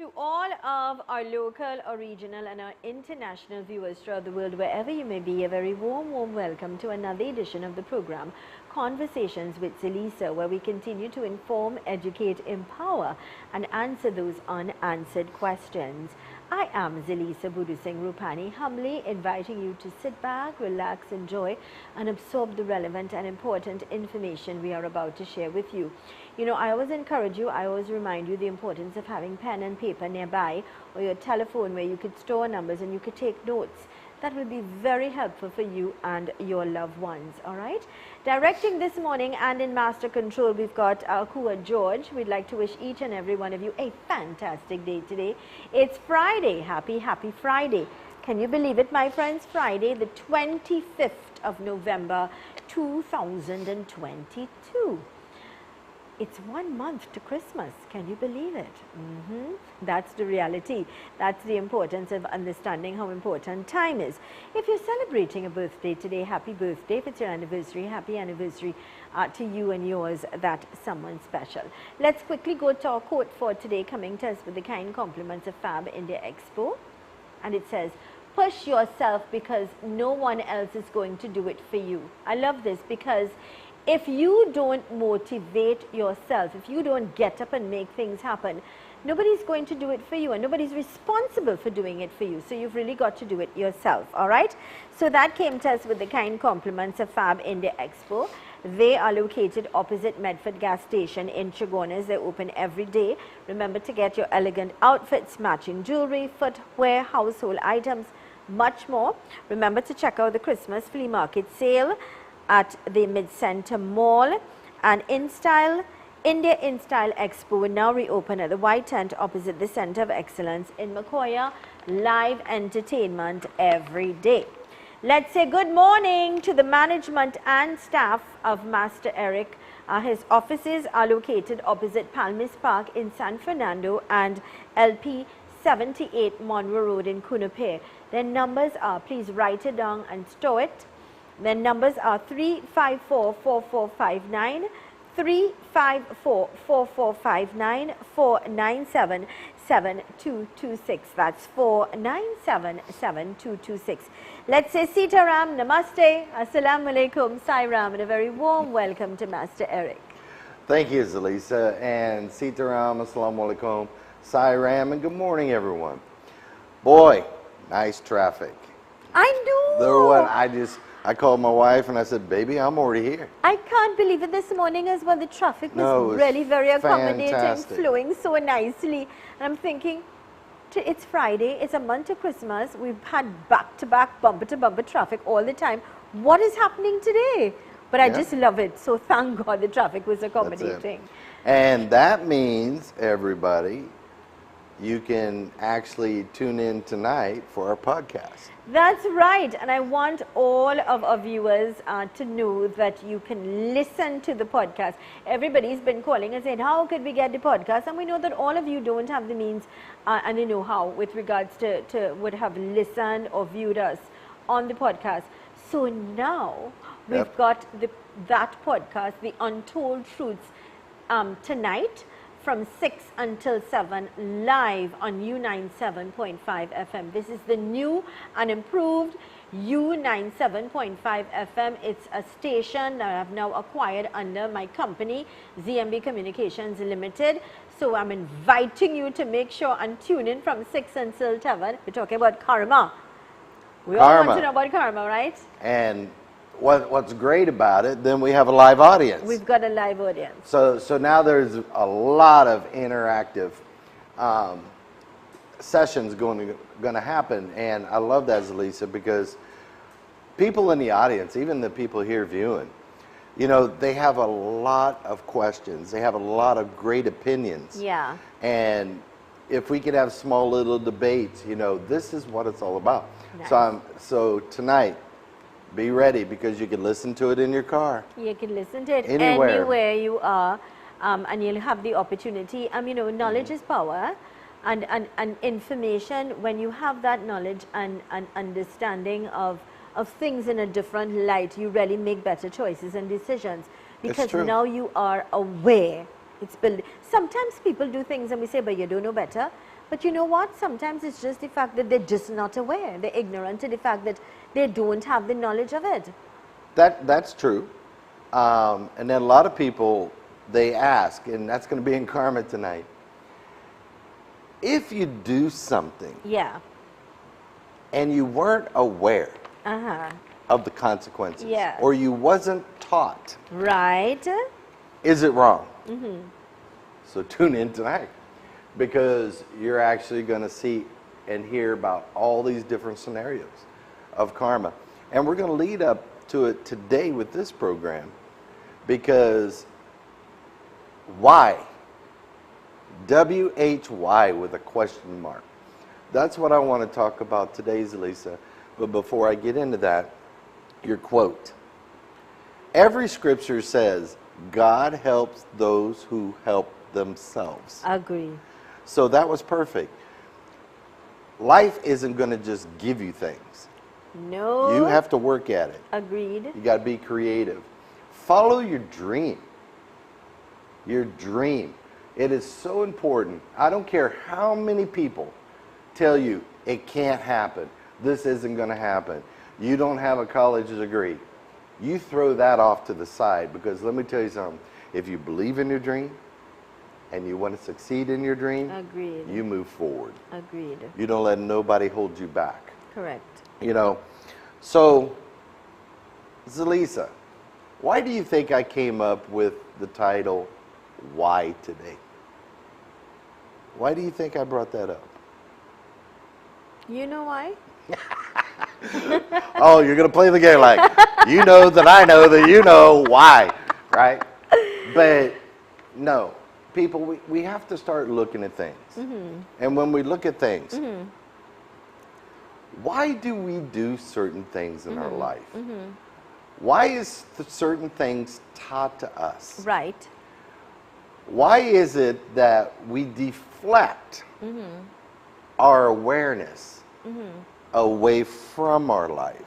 To all of our local, our regional and our international viewers throughout the world, wherever you may be, a very warm welcome to another edition of the program, Conversations with Zelisa, where we continue to inform, educate, empower and answer those unanswered questions. I am Zelisa Budu Singh Rupani, humbly inviting you to sit back, relax, enjoy and absorb the relevant and important information we are about to share with you. You know, I always encourage you, I always remind you the importance of having pen and paper nearby or your telephone where you could store numbers and you could take notes. That will be very helpful for you and your loved ones, all right? Directing this morning and in master control, we've got our Kua George. We'd like to wish each and every one of you a fantastic day today. It's Friday. Happy Friday. Can you believe it, my friends? Friday, the 25th of November, 2022. It's 1 month to Christmas. Can you believe it? That's the reality. That's the importance of understanding how important time is. If you're celebrating a birthday today, happy birthday. If it's your anniversary, happy anniversary to you and yours, that someone special. Let's quickly go to our quote for today, coming to us with the kind compliments of Fab India Expo. And it says, push yourself because no one else is going to do it for you. I love this because if you don't motivate yourself, if you don't get up and make things happen, nobody's going to do it for you and nobody's responsible for doing it for you. So you've really got to do it yourself, all right? So that came to us with the kind compliments of Fab India Expo. They are located opposite Medford Gas Station in Chagonas. They're open every day. Remember to get your elegant outfits, matching jewelry, footwear, household items, much more. Remember to check out the Christmas flea market sale at the Mid-Center Mall, and India In Style Expo will now reopen at the White Tent opposite the Center of Excellence in Makoya. Live entertainment every day. Let's say good morning to the management and staff of Master Eric. His offices are located opposite Palmis Park in San Fernando and LP 78 Monroe Road in Kunupe. Their numbers are, please write it down and store it. Their numbers are 354-4459, 354-4459, 497-7226. That's 497-7226. Let's say Sitaram, Namaste, Assalamu Alaikum, Sairam, and a very warm welcome to Master Eric. Thank you, Zelisa, and Sitaram, Assalamu Alaikum, Sairam, and good morning, everyone. Boy, nice traffic. I know. I called my wife and I said, baby, I'm already here. I can't believe it. This morning as well, the traffic was really very accommodating, fantastic. Flowing so nicely. And I'm thinking, it's Friday, it's a month to Christmas. We've had back-to-back, bumper-to-bumper traffic all the time. What is happening today? But I just love it. So thank God the traffic was accommodating. And that means, everybody, you can actually tune in tonight for our podcast. That's right, and I want all of our viewers to know that you can listen to the podcast. Everybody's been calling and saying, how could we get the podcast? And we know that all of you don't have the means and the know-how with regards to would have listened or viewed us on the podcast. So now we've got that podcast, The Untold Truths, tonight from 6 until 7 live on U97.5 FM. This is the new and improved U97.5 FM. It's a station that I've now acquired under my company, ZMB Communications Limited. So I'm inviting you to make sure and tune in from 6 until 7. We're talking about karma. We all want to know about karma, right? And what's great about it, then we have a live audience. We've got a live audience. So now there's a lot of interactive sessions going to happen, and I love that, Zelisa, because people in the audience, even the people here viewing, you know, they have a lot of questions. They have a lot of great opinions. Yeah. And if we could have small little debates, you know, this is what it's all about. Nice. So tonight, be ready because you can listen to it in your car. You can listen to it anywhere you are, and you'll have the opportunity. You know, knowledge is power, and information. When you have that knowledge and understanding of things in a different light, you really make better choices and decisions because now you are aware It's built. Sometimes people do things and we say, but you don't know better. But you know what? Sometimes it's just the fact that they're just not aware. They're ignorant to the fact that they don't have the knowledge of it. That's true. And then a lot of people, they ask, and that's going to be in karma tonight. If you do something Yeah. and you weren't aware Uh-huh. of the consequences, Yes. or you wasn't taught, Right? is it wrong? So tune in tonight, because you're actually going to see and hear about all these different scenarios of karma. And we're going to lead up to it today with this program, because why? WHY with a question mark. That's what I want to talk about today, Zelisa. But before I get into that, your quote. Every scripture says, God helps those who help themselves. Agree. So that was perfect. Life isn't going to just give you things. No. You have to work at it. Agreed. You got to be creative. Follow your dream. Your dream. It is so important. I don't care how many people tell you it can't happen. This isn't going to happen. You don't have a college degree. You throw that off to the side, because let me tell you something. If you believe in your dream and you want to succeed in your dream, Agreed. you move forward. Agreed. You don't let nobody hold you back. Correct. You know, so Zelisa, why do you think I came up with the title, Why Today? Why do you think I brought that up? You know why? Oh, you're going to play the game like, you know that I know that you know why, right? But no, people, we have to start looking at things. And when we look at things, why do we do certain things in our life? Why is certain things taught to us? Right. Why is it that we deflect our awareness away from our life?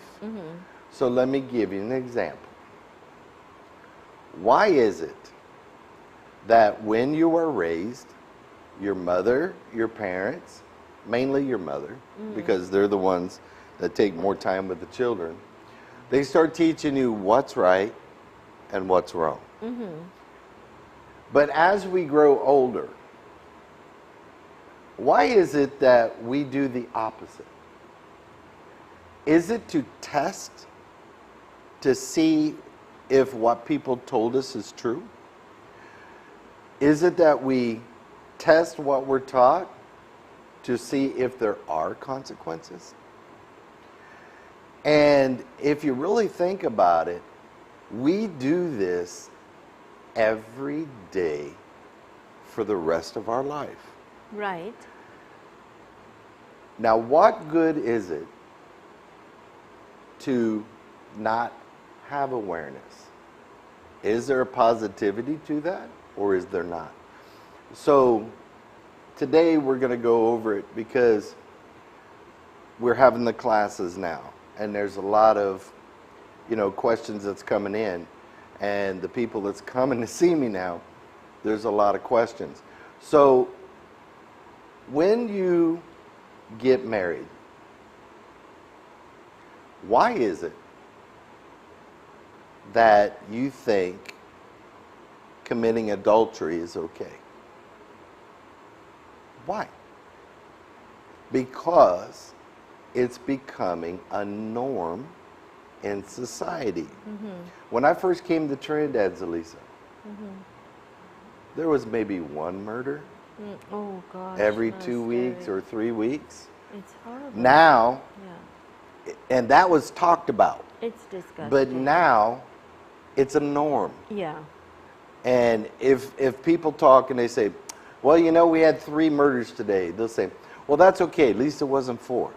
So let me give you an example. Why is it that when you are raised, your mother, your parents, mainly your mother, because they're the ones that take more time with the children, they start teaching you what's right and what's wrong. But as we grow older, why is it that we do the opposite? Is it to test, to see if what people told us is true? Is it that we test what we're taught to see if there are consequences? And if you really think about it, we do this every day for the rest of our life. Right. Now, what good is it to not have awareness? Is there a positivity to that, or is there not? So today we're going to go over it, because we're having the classes now, and there's a lot of, questions that's coming in, and the people that's coming to see me now, there's a lot of questions. So when you get married, why is it that you think committing adultery is okay? Why? Because it's becoming a norm in society. When I first came to Trinidad, Zelisa, there was maybe one murder Oh, gosh. every that's 2 weeks scary. or 3 weeks. It's horrible. Now, Yeah. and that was talked about, It's disgusting. but now it's a norm. Yeah. And if people talk and they say, well, we had 3 murders today, they'll say, well, that's okay, at least it wasn't 4.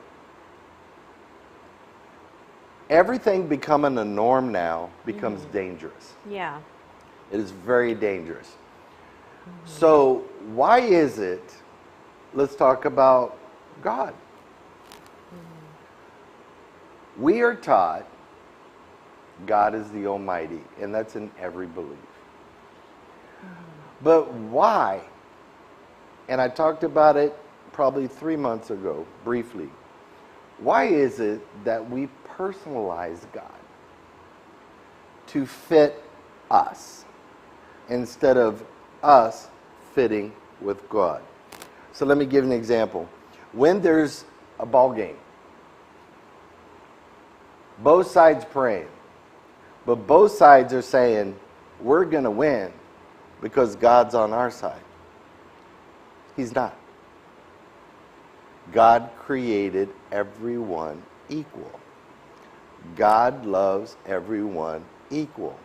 Everything becoming a norm now becomes dangerous. Yeah. It is very dangerous. So why is it, let's talk about God. We are taught God is the Almighty, and that's in every belief. But why? And I talked about it probably 3 months ago, briefly. Why is it that we personalize God to fit us instead of us fitting with God? So let me give an example. When there's a ball game, both sides praying, but both sides are saying, we're going to win because God's on our side. He's not. God created everyone equal. God loves everyone equal.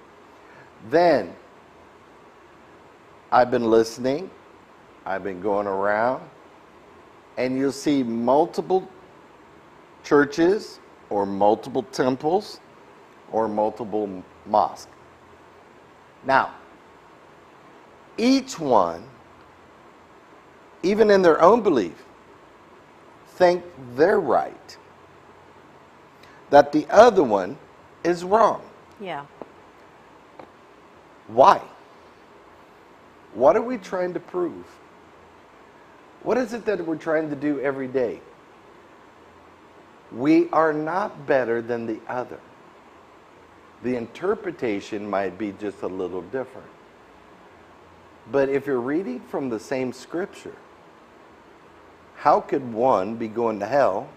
Then, I've been listening, I've been going around, and you'll see multiple churches or multiple temples or multiple mosques. Now, each one, even in their own belief, think they're right, that the other one is wrong. Yeah. Why? What are we trying to prove? What is it that we're trying to do every day? We are not better than the other. The interpretation might be just a little different. But if you're reading from the same scripture, how could one be going to hell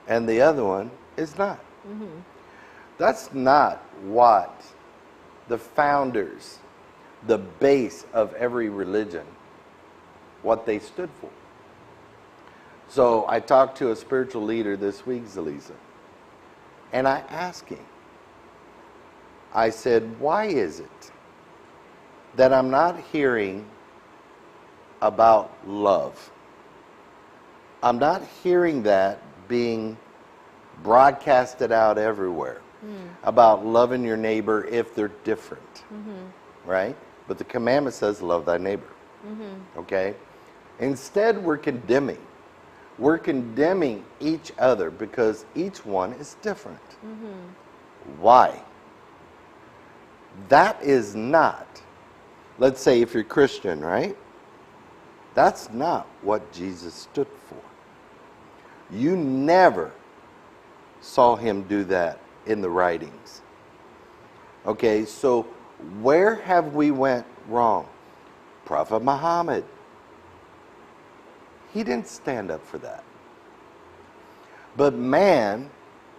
and the other one is not? Mm-hmm. That's not what the founders, the base of every religion, what they stood for. So I talked to a spiritual leader this week, Zelisa, and I asked him, I said, why is it that I'm not hearing about love? I'm not hearing that being broadcasted out everywhere about loving your neighbor if they're different, right? But the commandment says love thy neighbor, okay? Instead, we're condemning. We're condemning each other because each one is different. Why? That is not, let's say if you're Christian, right? That's not what Jesus stood for. You never saw him do that in the writings. Okay, so where have we went wrong? Prophet Muhammad, he didn't stand up for that. But man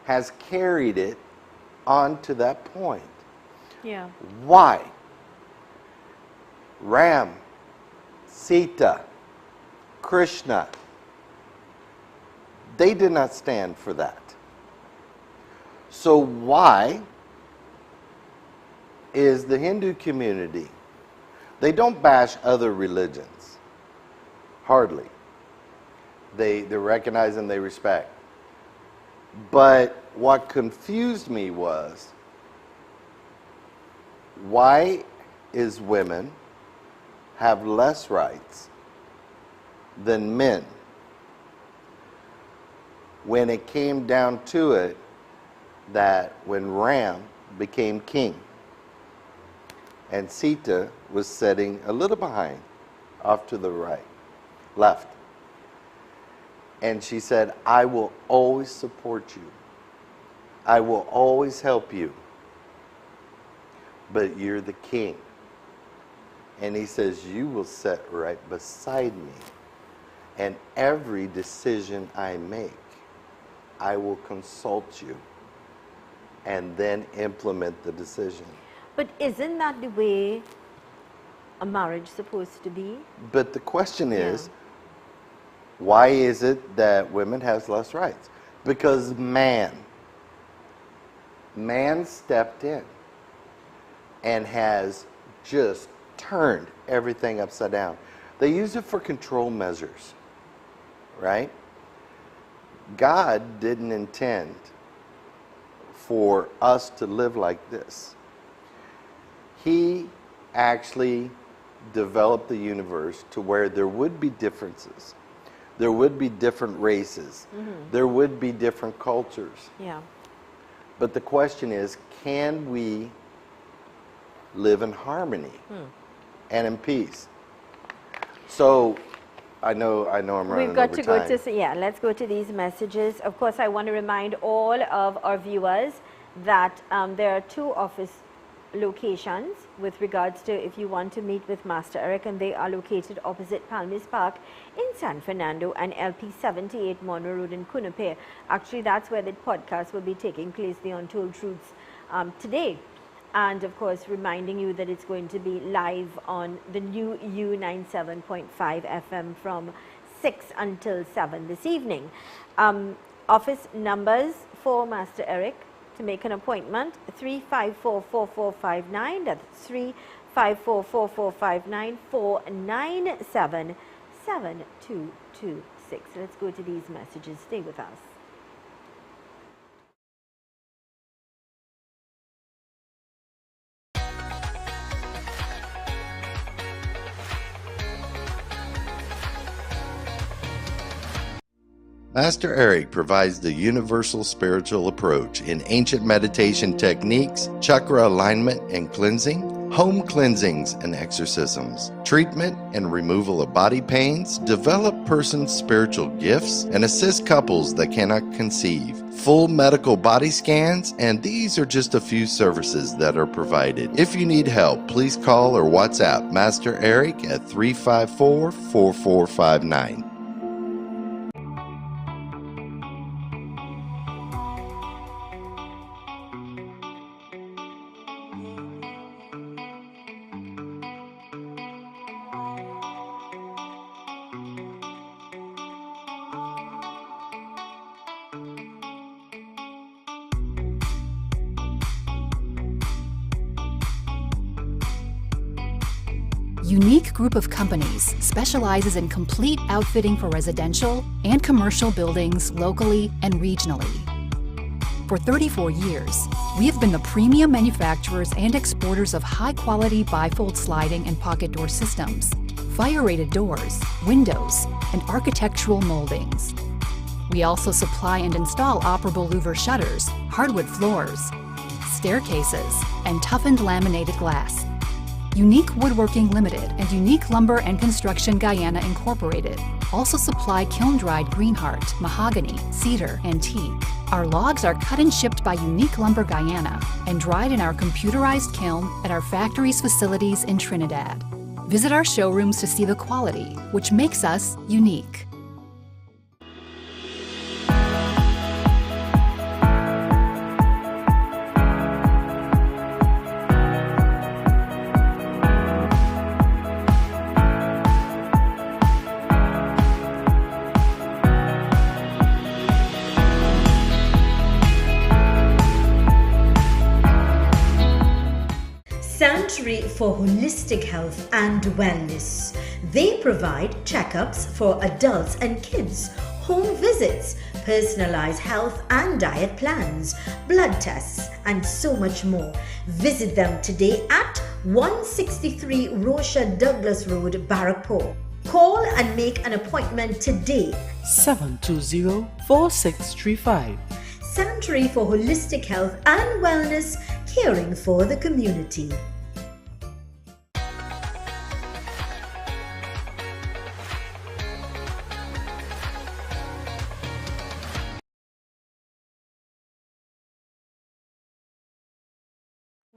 has carried it on to that point. Yeah. Why? Ram, Sita, Krishna, they did not stand for that. So why is the Hindu community, they don't bash other religions, hardly. They recognize and they respect. But what confused me was, why is women have less rights than men? When it came down to it, that when Ram became king and Sita was sitting a little behind, off to the right, left, and she said, I will always support you. I will always help you. But you're the king. And he says, you will sit right beside me. And every decision I make, I will consult you and then implement the decision. But isn't that the way a marriage is supposed to be? But the question is, why is it that women have less rights? Because man stepped in and has just turned everything upside down. They use it for control measures, right? God didn't intend for us to live like this. He actually developed the universe to where there would be differences. There would be different races. There would be different cultures. Yeah. But the question is, can we live in harmony? and in peace. So I know I'm running We've got over to time. go to, yeah, let's go to these messages. Of course, I want to remind all of our viewers that there are 2 office locations with regards to if you want to meet with Master Eric, and they are located opposite Palmis Park in San Fernando and LP 78 Monroe Road in Cunupare. Actually, that's where the podcast will be taking place, the Untold Truths, today. And of course, reminding you that it's going to be live on the new U97.5 FM from 6 until 7 this evening. Office numbers for Master Eric to make an appointment: 354-4459, that's 354-4459, 497-7226. Let's go to these messages. Stay with us. Master Eric provides the universal spiritual approach in ancient meditation techniques, chakra alignment and cleansing, home cleansings and exorcisms, treatment and removal of body pains, develop persons' spiritual gifts, and assist couples that cannot conceive, full medical body scans, and these are just a few services that are provided. If you need help, please call or WhatsApp Master Eric at 354-4459. Unique Group of Companies specializes in complete outfitting for residential and commercial buildings locally and regionally. For 34 years, we have been the premium manufacturers and exporters of high-quality bifold sliding and pocket door systems, fire-rated doors, windows, and architectural moldings. We also supply and install operable louver shutters, hardwood floors, staircases, and toughened laminated glass. Unique Woodworking Limited and Unique Lumber and Construction Guyana Incorporated also supply kiln-dried greenheart, mahogany, cedar, and teak. Our logs are cut and shipped by Unique Lumber Guyana and dried in our computerized kiln at our factory's facilities in Trinidad. Visit our showrooms to see the quality, which makes us unique. Sanctuary for Holistic Health and Wellness. They provide checkups for adults and kids, home visits, personalized health and diet plans, blood tests, and so much more. Visit them today at 163 Rocha Douglas Road, Barrackpore. Call and make an appointment today. 720-4635. Sanctuary for Holistic Health and Wellness, caring for the community.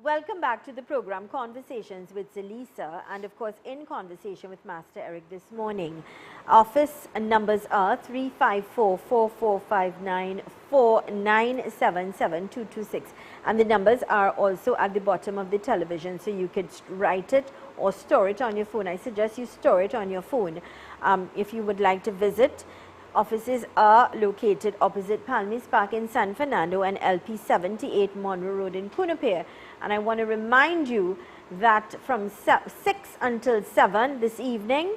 Welcome back to the program Conversations with Zelisa, and of course in conversation with Master Eric this morning. Office numbers are 354-4459, 497-7226, and the numbers are also at the bottom of the television, so you could write it or store it on your phone. I suggest you store it on your phone if you would like to visit. Offices are located opposite Palmis Park in San Fernando and LP 78 Monroe Road in Cunupare. And I want to remind you that from 6 until 7 this evening,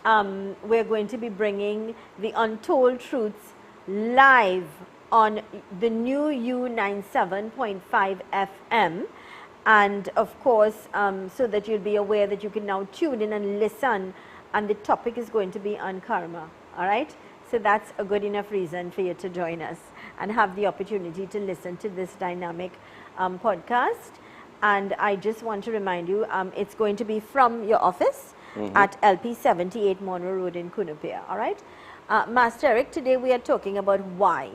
we're going to be bringing the Untold Truths live on the new U97.5 FM. And of course, so that you'll be aware that you can now tune in and listen, and the topic is going to be on karma, all right? So that's a good enough reason for you to join us and have the opportunity to listen to this dynamic podcast. And I just want to remind you, it's going to be from your office at LP 78 Monroe Road in Cunupia, all right? Master Eric, today we are talking about why.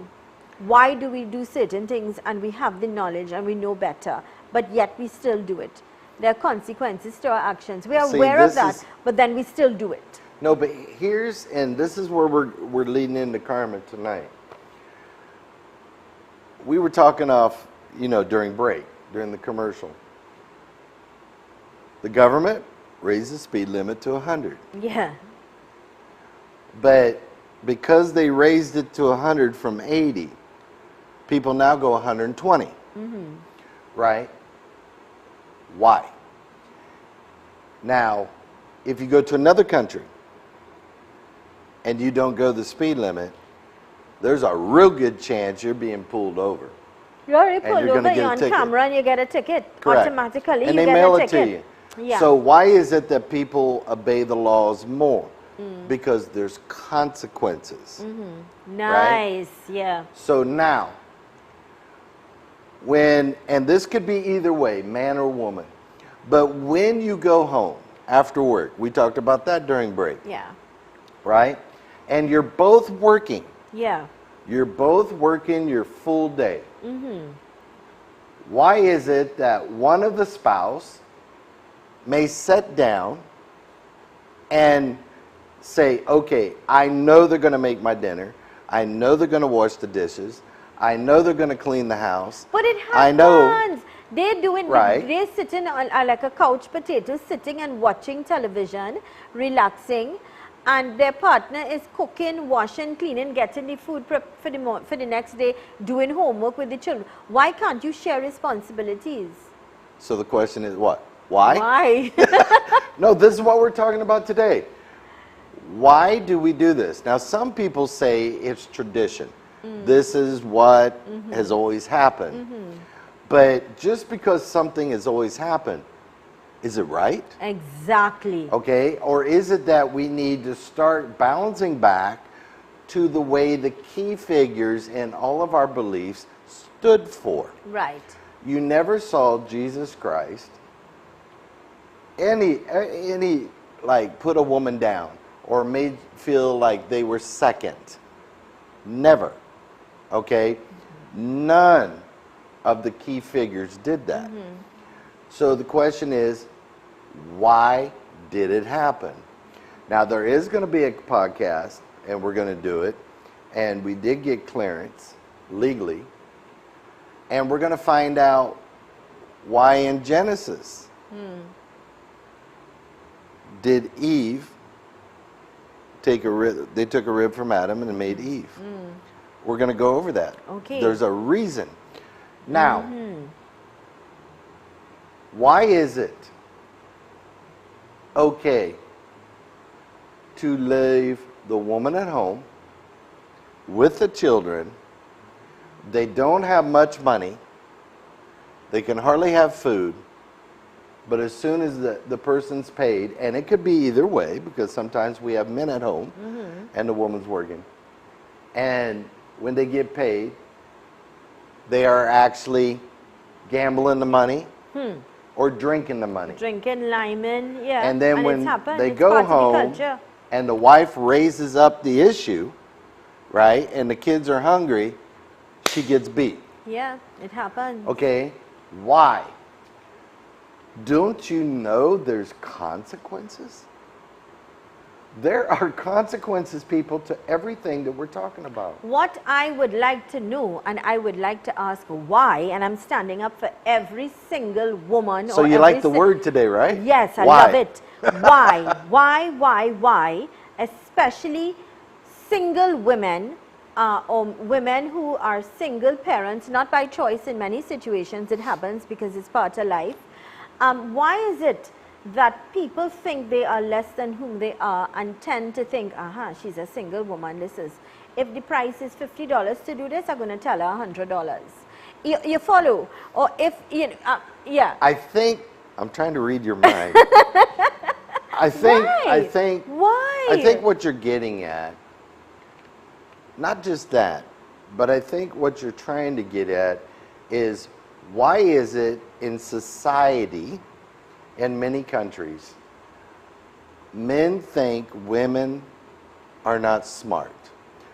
Why do we do certain things and we have the knowledge and we know better, but yet we still do it? There are consequences to our actions. We are aware of that, but then we still do it. No, but here's, and this is where we're leading into Carmen tonight. We were talking off, during break, during the commercial. The government raised the speed limit to 100. Yeah. But because they raised it to 100 from 80, people now go 120. Right? Why? Now, if you go to another country and you don't go the speed limit, there's a real good chance you're being pulled over. You're already pulled you're over, you're on camera, and you get a ticket. Correct. Automatically, and you they get mail a it ticket. to you. Yeah. So why is it that people obey the laws more? Because there's consequences. Nice, yeah. So now, and this could be either way, man or woman, but when you go home after work, we talked about that during break, Yeah. right? And you're both working. Yeah. You're both working your full day. Why is it that one of the spouse may sit down and say, okay, I know they're going to make my dinner. I know they're going to wash the dishes. I know they're going to clean the house. But it happens. I know. They do it. Right. They're sitting on like a couch potato, sitting and watching television, relaxing, and their partner is cooking, washing, cleaning, getting the food prep for the next day, doing homework with the children. Why can't you share responsibilities? So the question is what? Why? Why? No, this is what we're talking about today. Why do we do this? Now, some people say it's tradition. This is what has always happened. But just because something has always happened, is it right? Exactly. Okay, or is it that we need to start balancing back to the way the key figures in all of our beliefs stood for? Right. You never saw Jesus Christ any like put a woman down or made feel like they were second. Never. Okay? None of the key figures did that. So the question is, why did it happen? Now, there is going to be a podcast, and we're going to do it, and we did get clearance legally, and we're going to find out why in Genesis did Eve take a rib. They took a rib from Adam and made Eve. We're going to go over that. Okay. There's a reason. Now, why is it okay to leave the woman at home with the children? They don't have much money. They can hardly have food. But as soon as the person's paid, and it could be either way, because sometimes we have men at home and the woman's working. And when they get paid, they are actually gambling the money or drinking the money. Drinking, liming, yeah. And then when they go part of the home culture. and the wife raises up the issue, right, and the kids are hungry, she gets beat. Yeah, it happens. Okay, why? Don't you know there's consequences? There are consequences, people, to everything that we're talking about. What I would like to know, and I would like to ask why, and I'm standing up for every single woman. So you like the word today, right? Yes, I Why? love it. Why? Especially single women, or women who are single parents, not by choice in many situations. It happens because it's part of life. Why is it that people think they are less than whom they are and tend to think, aha, she's a single woman, if the price is $50 to do this, I'm going to tell her $100. You follow? Or if, yeah. I think, I'm trying to read your mind. I think what you're getting at, not just that, but I think what you're trying to get at is Why is it in society, in many countries, men think women are not smart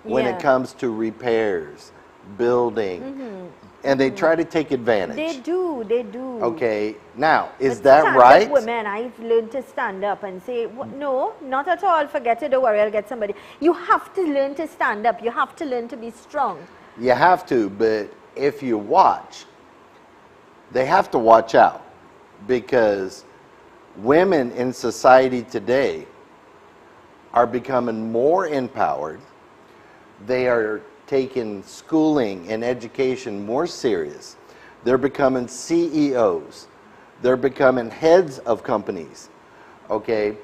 when Yeah. it comes to repairs, building, and they try to take advantage? They do, they do. Okay, now, is But that stand-up right? women, I've learned to stand up and say, no, not at all, forget it, don't worry, I'll get somebody. You have to learn to stand up, you have to learn to be strong. You have to, but if you watch, they have to watch out, because women in society today are becoming more empowered. They are taking schooling and education more serious. They're becoming CEOs. They're becoming heads of companies, okay?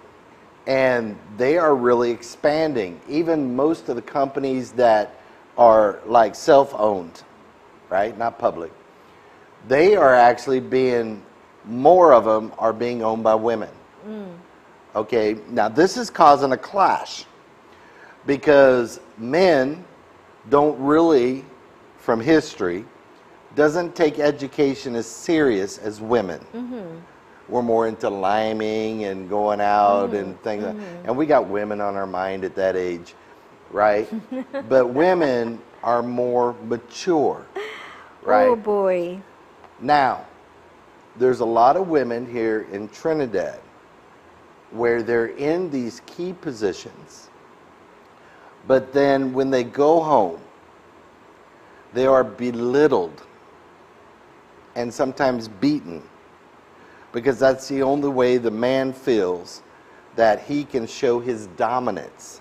And they are really expanding. Even most of the companies that are like self-owned, right, not public, they are actually being, more of them are being owned by women. Okay, now this is causing a clash, because men don't really, from history, doesn't take education as serious as women. We're more into liming and going out and things like that. And we got women on our mind at that age, right? But women are more mature, right? Oh boy. Now, there's a lot of women here in Trinidad where they're in these key positions, but then when they go home, they are belittled and sometimes beaten, because that's the only way the man feels that he can show his dominance,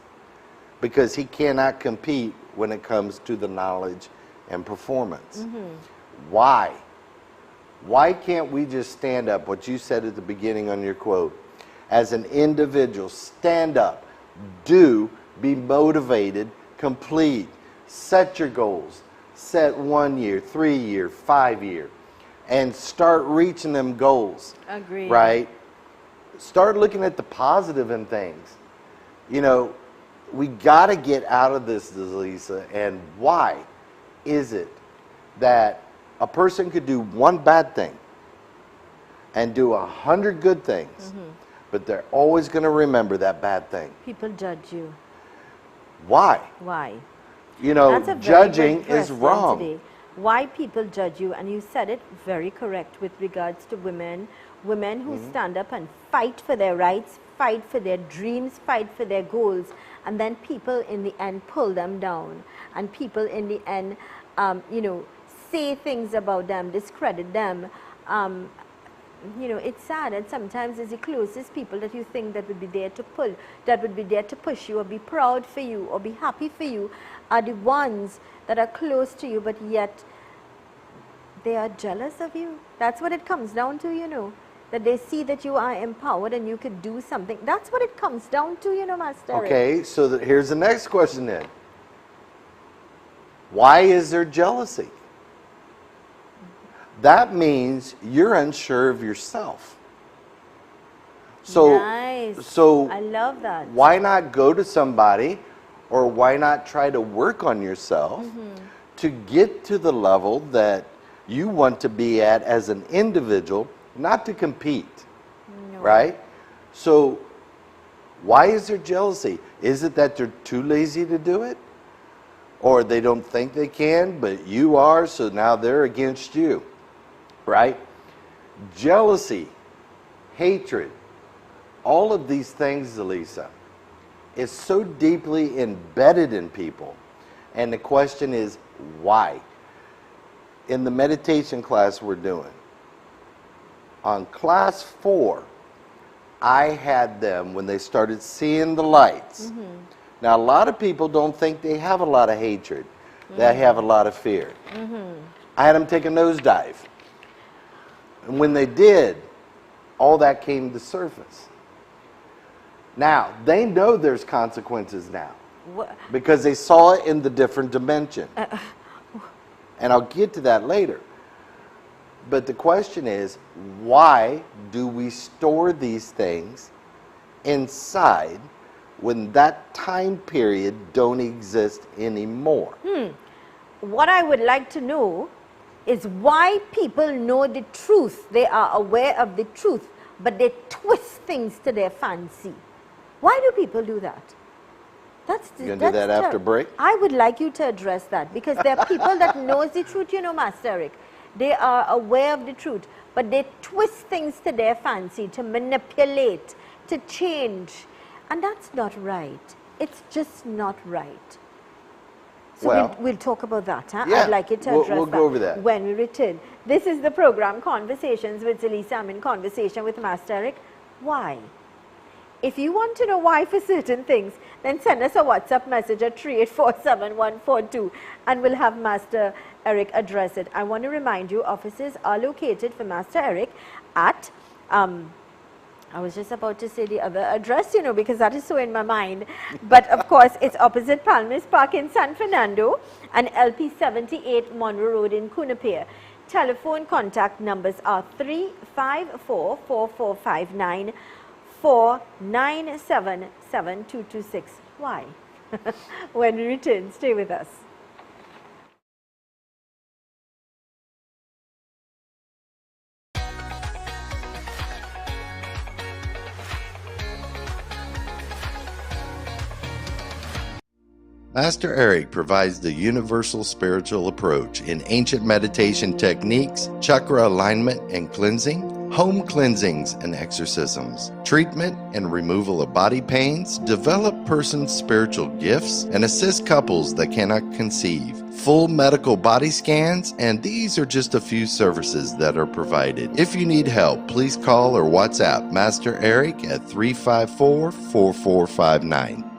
because he cannot compete when it comes to the knowledge and performance. Why? Why can't we just stand up, what you said at the beginning on your quote, as an individual, stand up, do, be motivated, complete, set your goals, set 1 year, 3 year, 5 year, and start reaching them goals. Agreed. Right? Start looking at the positive in things. You know, we got to get out of this, Zelisa. And why is it that a person could do one bad thing and do 100 good things, but they're always going to remember that bad thing? People judge you. Why? Why? You know, That's a very judging good is question wrong. today. Why people judge you, and you said it very correct with regards to women who stand up and fight for their rights, fight for their dreams, fight for their goals, and then people in the end pull them down, and people in the end, you know, say things about them, discredit them. You know, it's sad, and sometimes it's the closest people that you think that would be there to pull, that would be there to push you or be proud for you or be happy for you, are the ones that are close to you, but yet they are jealous of you. That's what it comes down to, you know, that they see that you are empowered and you could do something. That's what it comes down to, you know, Master. Okay, so here's the next question then. Why is there jealousy? That means you're unsure of yourself. So, Nice. so I love that. why not go to somebody, or why not try to work on yourself to get to the level that you want to be at as an individual, not to compete, right? So why is there jealousy? Is it that they're too lazy to do it? Or they don't think they can, but you are, so now they're against you, right? Jealousy, hatred, all of these things, Zelisa, is so deeply embedded in people. And the question is, why? In the meditation class we're doing, on class 4, I had them, when they started seeing the lights. Now, a lot of people don't think they have a lot of hatred. They have a lot of fear. I had them take a nosedive. And when they did, all that came to the surface. Now, they know there's consequences now, because they saw it in the different dimension. And I'll get to that later. But the question is, why do we store these things inside when that time period don't exist anymore? What I would like to know is why people know the truth. They are aware of the truth, but they twist things to their fancy. Why do people do that? You're going to do that after break? I would like you to address that, because there are people that knows the truth, you know, Master Eric. They are aware of the truth, but they twist things to their fancy, to manipulate, to change. And that's not right. It's just not right. So well, we'll talk about that. Huh? Yeah, I'd like you to address we'll go over that when we return. This is the program Conversations with Zelisa. I'm in conversation with Master Eric. Why? If you want to know why for certain things, then send us a WhatsApp message at 3847142 and we'll have Master Eric address it. I want to remind you, offices are located for Master Eric at I was just about to say the other address, you know, because that is so in my mind. But of course, it's opposite Palmas Park in San Fernando and LP 78 Monroe Road in Cunapare. Telephone contact numbers are 354-4459, 497-7226. Why? When we return, stay with us. Master Eric provides the universal spiritual approach in ancient meditation techniques, chakra alignment and cleansing, home cleansings and exorcisms, treatment and removal of body pains, develop persons' spiritual gifts, and assist couples that cannot conceive, full medical body scans, and these are just a few services that are provided. If you need help, please call or WhatsApp Master Eric at 354-4459.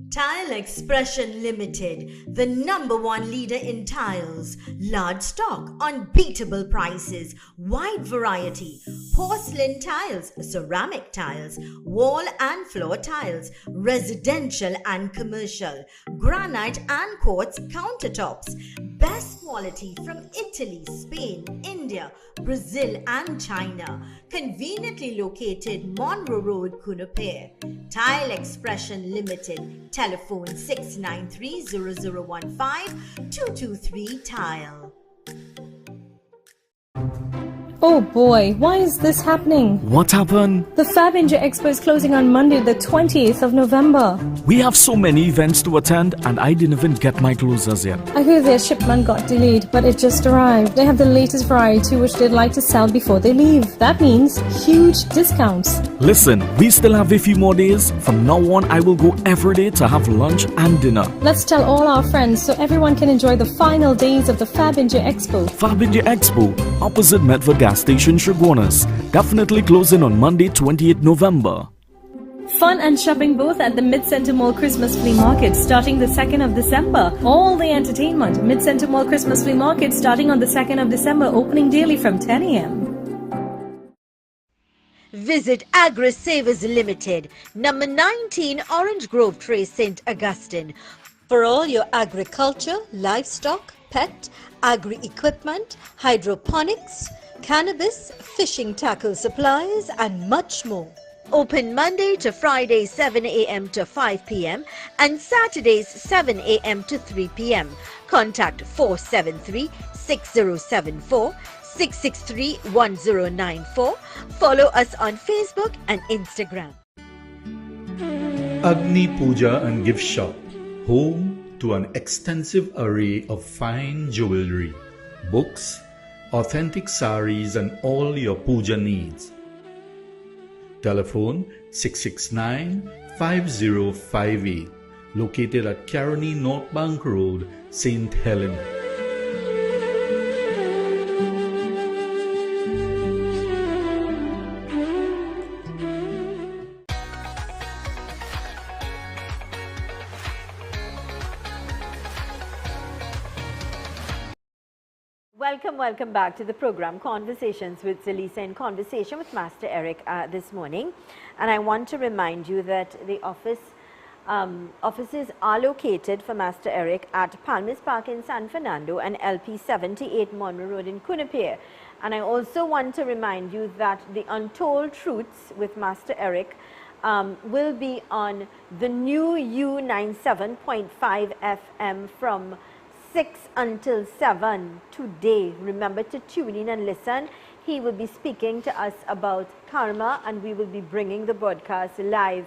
Tile Expression Limited, the #1 leader in tiles. Large stock, unbeatable prices, wide variety. Porcelain tiles, ceramic tiles, wall and floor tiles, residential and commercial, granite and quartz countertops. Best quality from Italy, Spain, India, Brazil and China. Conveniently located Monroe Road, Cunapare. Tile Expression Limited. Telephone 693-0015-223 Tile. Oh boy, why is this happening? What happened? The Fab India Expo is closing on Monday, the 28th of November. We have so many events to attend and I didn't even get my clothes as yet. I hear their shipment got delayed, but it just arrived. They have the latest variety which they'd like to sell before they leave. That means huge discounts. Listen, we still have a few more days. From now on, I will go every day to have lunch and dinner. Let's tell all our friends so everyone can enjoy the final days of the Fab India Expo. Fab India Expo, opposite Medford Gas Station, Shogunas. Definitely closing on Monday, 28th November. Fun and shopping both at the Mid-Center Mall Christmas Flea Market starting the 2nd of December. All the entertainment. Mid-Center Mall Christmas Flea Market starting on the 2nd of December, opening daily from 10 a.m. Visit Agri Savers Limited, number 19 Orange Grove Trace, St. Augustine. For all your agriculture, livestock, pet, agri-equipment, hydroponics, cannabis, fishing tackle supplies and much more. Open Monday to Friday 7 a.m. to 5 p.m. and Saturdays 7 a.m. to 3 p.m. Contact 473-6074, 663-1094. Follow us on Facebook and Instagram. Agni Puja and Gift Shop, home to an extensive array of fine jewelry, books, authentic saris and all your puja needs. Telephone 669-5058, located at Caroni North Bank Road, St. Helena. Welcome back to the program Conversations with Zelisa, in conversation with Master Eric this morning. And I want to remind you that the offices are located for Master Eric at Palmas Park in San Fernando and LP 78 Monroe Road in Cunapare. And I also want to remind you that the Untold Truths with Master Eric will be on the new U97.5 FM from 6 until 7 today. Remember to tune in and listen. He will be speaking to us about karma, and we will be bringing the broadcast live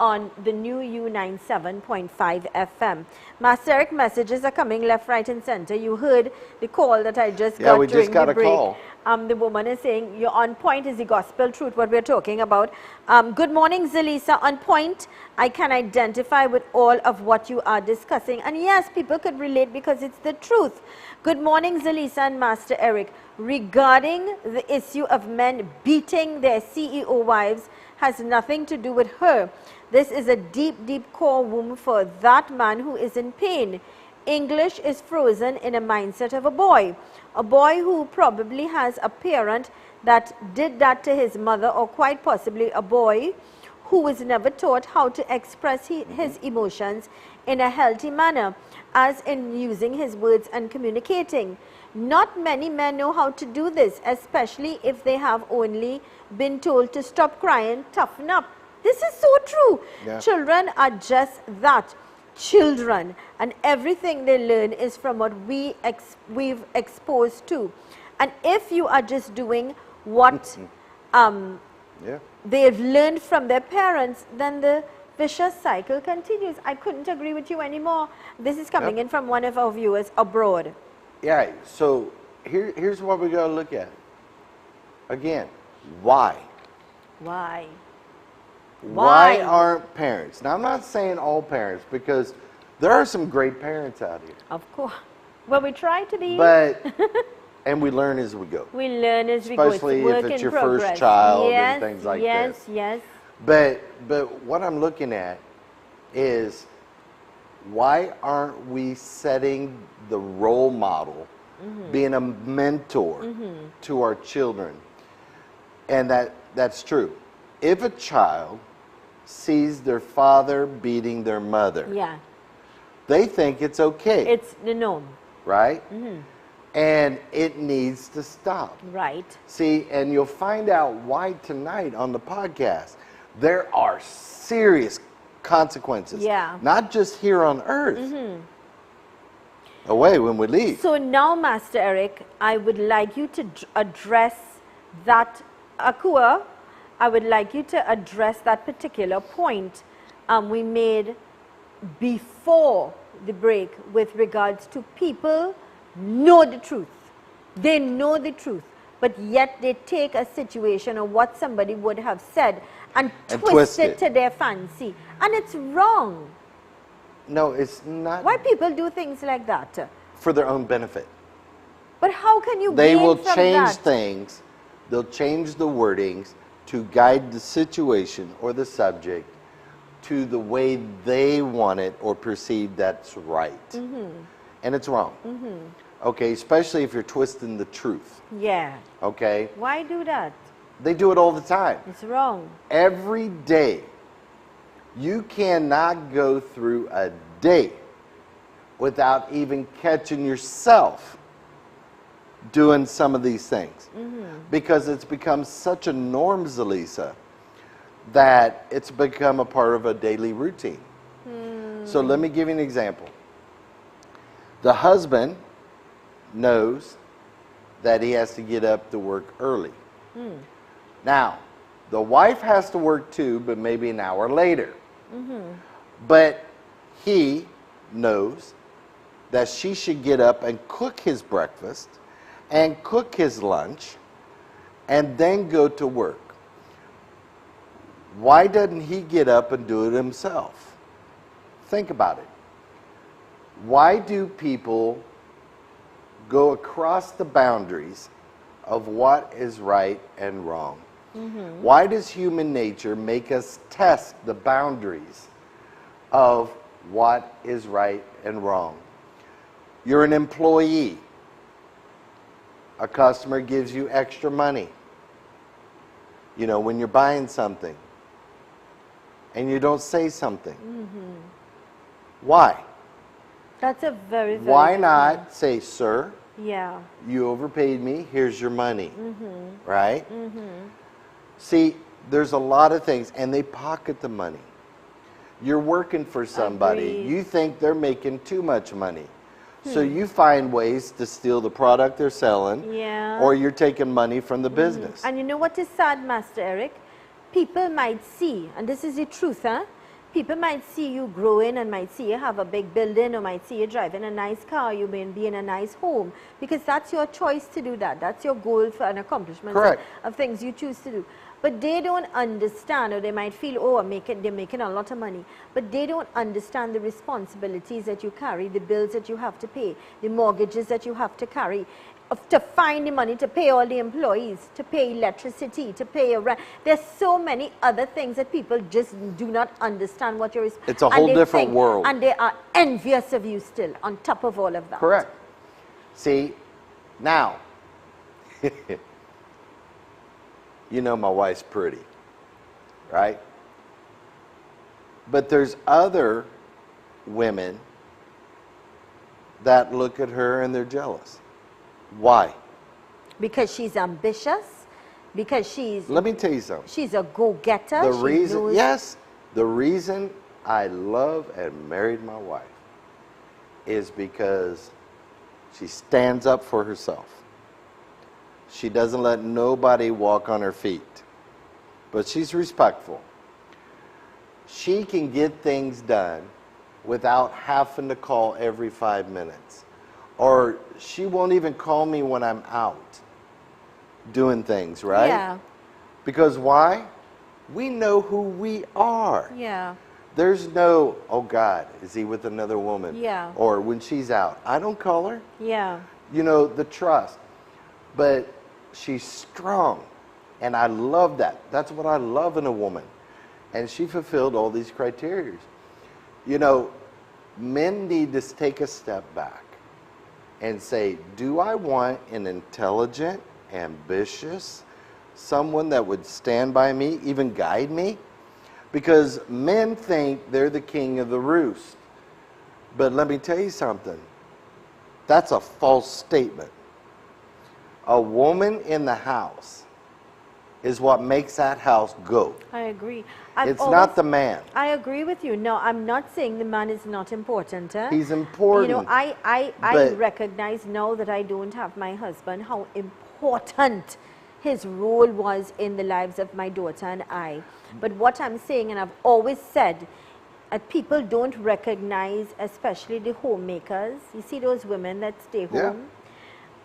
on the new U97.5 FM. Master Eric, messages are coming left, right and center. You heard the call that I just got we during just got the a break. call. The woman is saying, you're on point, is the gospel truth, what we're talking about. Good morning, Zelisa. On point, I can identify with all of what you are discussing. And yes, people could relate because it's the truth. Good morning, Zelisa and Master Eric. Regarding the issue of men beating their CEO wives has nothing to do with her. This is a deep, deep core wound for that man who is in pain. English is frozen in a mindset of a boy who probably has a parent that did that to his mother, or quite possibly a boy who was never taught how to express his emotions in a healthy manner, as in using his words and communicating. Not many men know how to do this, especially if they have only been told to stop crying, toughen up. This is so true. Yeah. Children are just that, children, and everything they learn is from what we've exposed to. And if you are just doing what they've learned from their parents, then the vicious cycle continues. I couldn't agree with you anymore. This is coming in from one of our viewers abroad. Yeah, so here's what we got to look at. Again, why? Why? Why aren't parents? Now, I'm not saying all parents, because there are some great parents out here. Of course. Well, we try to be. But, and we learn as we go. We learn as we go. Especially It's work if it's in your progress. first child Yes, and things like yes, this. yes. But what I'm looking at is, why aren't we setting the role model, being a mentor to our children? And that's true. If a child sees their father beating their mother, they think it's okay. It's the norm. Right? And it needs to stop. Right. See, and you'll find out why tonight on the podcast. There are serious consequences. Yeah. Not just here on earth. Away when we leave. So now, Master Eric, I would like you to address that, Akua, I would like you to address that particular point we made before the break with regards to people know the truth. They know the truth, but yet they take a situation or what somebody would have said and twist it to their fancy. And it's wrong. No, it's not. Why people do things like that? For their own benefit. But how can you They gain will from change that? things. They'll change the wordings to guide the situation or the subject to the way they want it or perceive that's right. And it's wrong. Okay, especially if you're twisting the truth. Yeah. Okay? Why do that? They do it all the time. It's wrong. Every day. You cannot go through a day without even catching yourself doing some of these things. Because it's become such a norm, Zelisa, that it's become a part of a daily routine. So let me give you an example. The husband knows that he has to get up to work early. Now, the wife has to work too, but maybe an hour later. But he knows that she should get up and cook his breakfast and cook his lunch and then go to work. Why doesn't he get up and do it himself? Think about it. Why do people go across the boundaries of what is right and wrong? Why does human nature make us test the boundaries of what is right and wrong? You're an employee. A customer gives you extra money. You know, when you're buying something and you don't say something. Why? That's a very, very Why good not point. say, sir, Yeah. you overpaid me, here's your money, right? See, there's a lot of things, and they pocket the money. You're working for somebody. Agreed. You think they're making too much money. So you find ways to steal the product they're selling, Yeah. or you're taking money from the business. And you know what is sad, Master Eric? People might see, and this is the truth, huh? People might see you growing and might see you have a big building or might see you driving a nice car, you may be in a nice home, because that's your choice to do that. That's your goal for an accomplishment of things you choose to do. But they don't understand, or they might feel, oh, they're making a lot of money. But they don't understand the responsibilities that you carry, the bills that you have to pay, the mortgages that you have to carry, to find the money to pay all the employees, to pay electricity, to pay rent. There's so many other things that people just do not understand what you're. It's a whole different world. And they are envious of you still, on top of all of that. Correct. See, now, you know my wife's pretty, right? But there's other women that look at her and they're jealous. Why? Because she's ambitious, because she's... Let me tell you something. She's a go-getter. The reason, yes, the reason I love and married my wife is because she stands up for herself. She doesn't let nobody walk on her feet, but she's respectful. She can get things done without having to call every 5 minutes. Or she won't even call me when I'm out doing things, right? Yeah. Because why? We know who we are. Yeah. There's no, oh God, is he with another woman? Yeah. Or when she's out, I don't call her. Yeah. You know, the trust. But she's strong. And I love that. That's what I love in a woman. And she fulfilled all these criteria. You know, men need to take a step back and say, do I want an intelligent, ambitious, someone that would stand by me, even guide me? Because men think they're the king of the roost. But let me tell you something. That's a false statement. A woman in the house is what makes that house go. I agree. It's not the man. I agree with you. No, I'm not saying the man is not important. He's important. You know, I recognize now that I don't have my husband how important his role was in the lives of my daughter and I. But what I'm saying, and I've always said, people don't recognize, especially the homemakers. You see those women that stay home,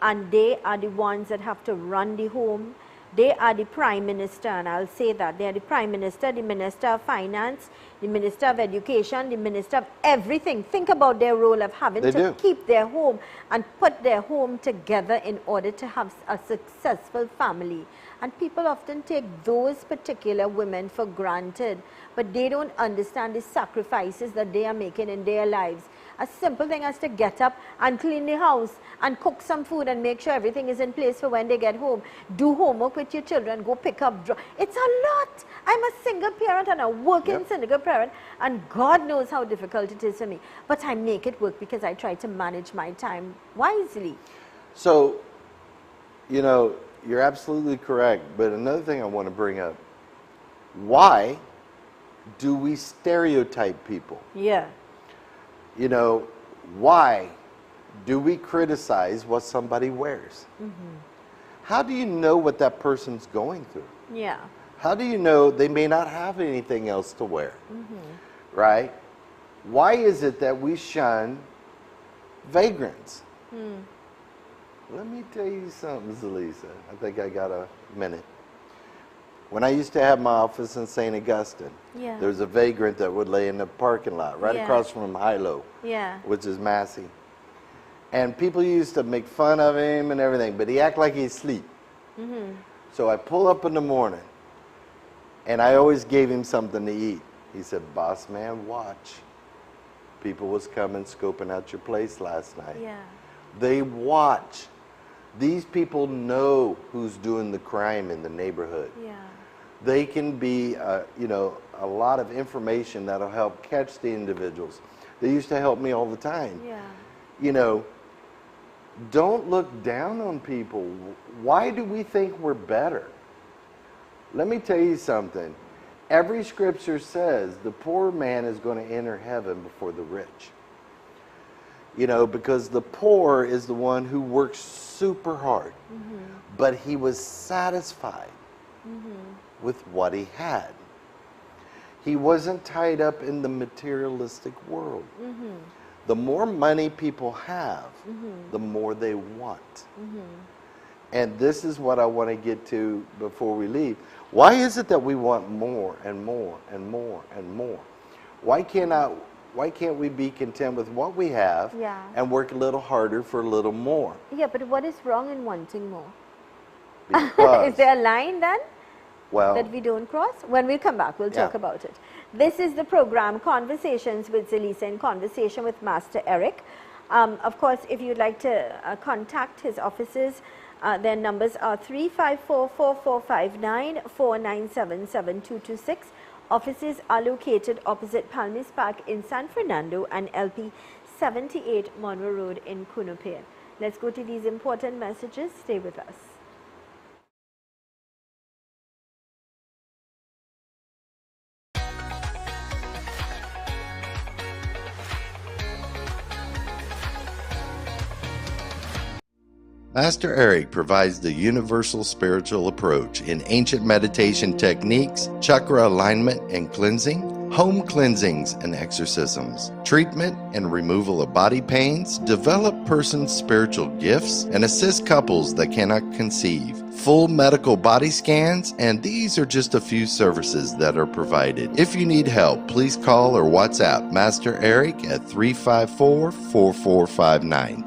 and they are the ones that have to run the home. They are the prime minister, and I'll say that. They are the prime minister, the minister of finance, the minister of education, the minister of everything. Think about their role of having to keep their home and put their home together in order to have a successful family. And people often take those particular women for granted, but they don't understand the sacrifices that they are making in their lives. A simple thing as to get up and clean the house and cook some food and make sure everything is in place for when they get home. Do homework with your children, go pick up, it's a lot. I'm a single parent and a working single parent, and God knows how difficult it is for me. But I make it work because I try to manage my time wisely. So, you know, you're absolutely correct. But another thing I want to bring up, why do we stereotype people? Yeah. You know, why do we criticize what somebody wears? How do you know what that person's going through? Yeah. How do you know they may not have anything else to wear? Right? Why is it that we shun vagrants? Let me tell you something, Zelisa. I think I got a minute. When I used to have my office in St. Augustine, there was a vagrant that would lay in the parking lot right across from Hilo, which is Massey. And people used to make fun of him and everything, but he acted like he'd sleep. So I pull up in the morning, and I always gave him something to eat. He said, "Boss man, watch. People was coming, scoping out your place last night." They watch. These people know who's doing the crime in the neighborhood. They can be, you know, a lot of information that'll help catch the individuals. They used to help me all the time. You know, don't look down on people. Why do we think we're better? Let me tell you something. Every scripture says the poor man is going to enter heaven before the rich. You know, because the poor is the one who works super hard, but he was satisfied with what he had. He wasn't tied up in the materialistic world. The more money people have, the more they want. And this is what I want to get to before we leave. Why is it that we want more and more and more and more? Why can't we be content with what we have and work a little harder for a little more? Yeah, but what is wrong in wanting more? Because, is there a line then well, that we don't cross? When we come back, we'll talk about it. This is the program Conversations with Zelisa, in conversation with Master Eric. Of course, if you'd like to contact his offices, their numbers are 354-4459, 497-7226. Offices are located opposite Palmis Park in San Fernando and LP 78 Monroe Road in Cunupere. Let's go to these important messages. Stay with us. Master Eric provides the universal spiritual approach in ancient meditation techniques, chakra alignment and cleansing, home cleansings and exorcisms, treatment and removal of body pains, develop persons' spiritual gifts, and assist couples that cannot conceive, full medical body scans, and these are just a few services that are provided. If you need help, please call or WhatsApp Master Eric at 354-4459.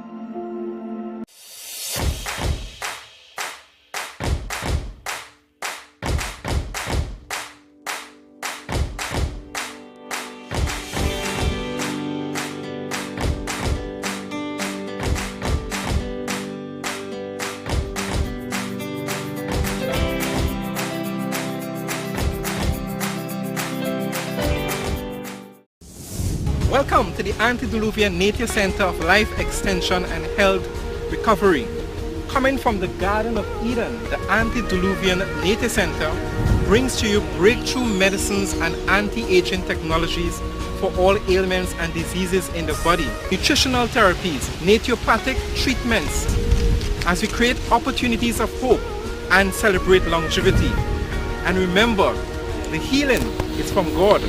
Welcome to the Antediluvian Nature Center of Life Extension and Health Recovery. Coming from the Garden of Eden, the Antediluvian Nature Center brings to you breakthrough medicines and anti-aging technologies for all ailments and diseases in the body, nutritional therapies, naturopathic treatments, as we create opportunities of hope and celebrate longevity. And remember, the healing is from God.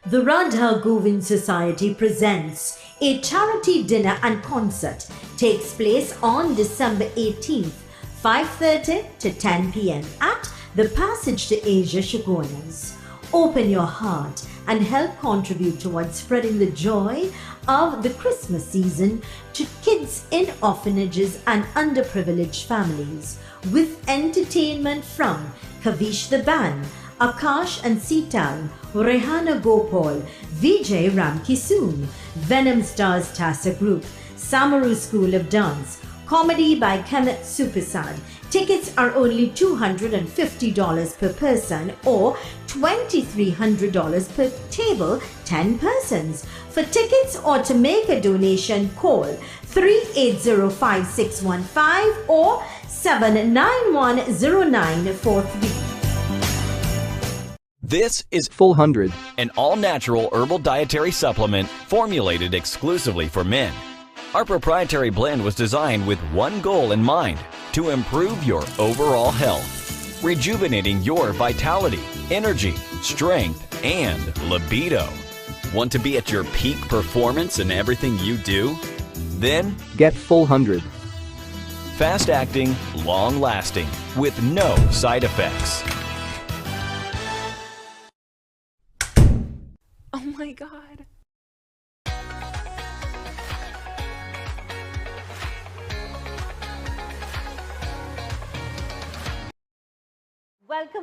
The Radha Govind Society presents a charity dinner and concert. Takes place on December 18th, 5:30 to 10 p.m. at the Passage to Asia, Chaguanas. Open your heart and help contribute towards spreading the joy of the Christmas season to kids in orphanages and underprivileged families, with entertainment from Kavish the Band, Akash and Sital, Rehana Gopal, Vijay Ramkisoon, Venom Stars Tassa Group, Samaru School of Dance, comedy by Kenneth Supasad. Tickets are only $250 per person or $2,300 per table, 10 persons. For tickets or to make a donation, call 380-5615 or 7910943. This is Full 100, an all-natural herbal dietary supplement formulated exclusively for men. Our proprietary blend was designed with one goal in mind: to improve your overall health, rejuvenating your vitality, energy, strength, and libido. Want to be at your peak performance in everything you do? Then get Full 100. Fast-acting, long-lasting, with no side effects. Oh my God.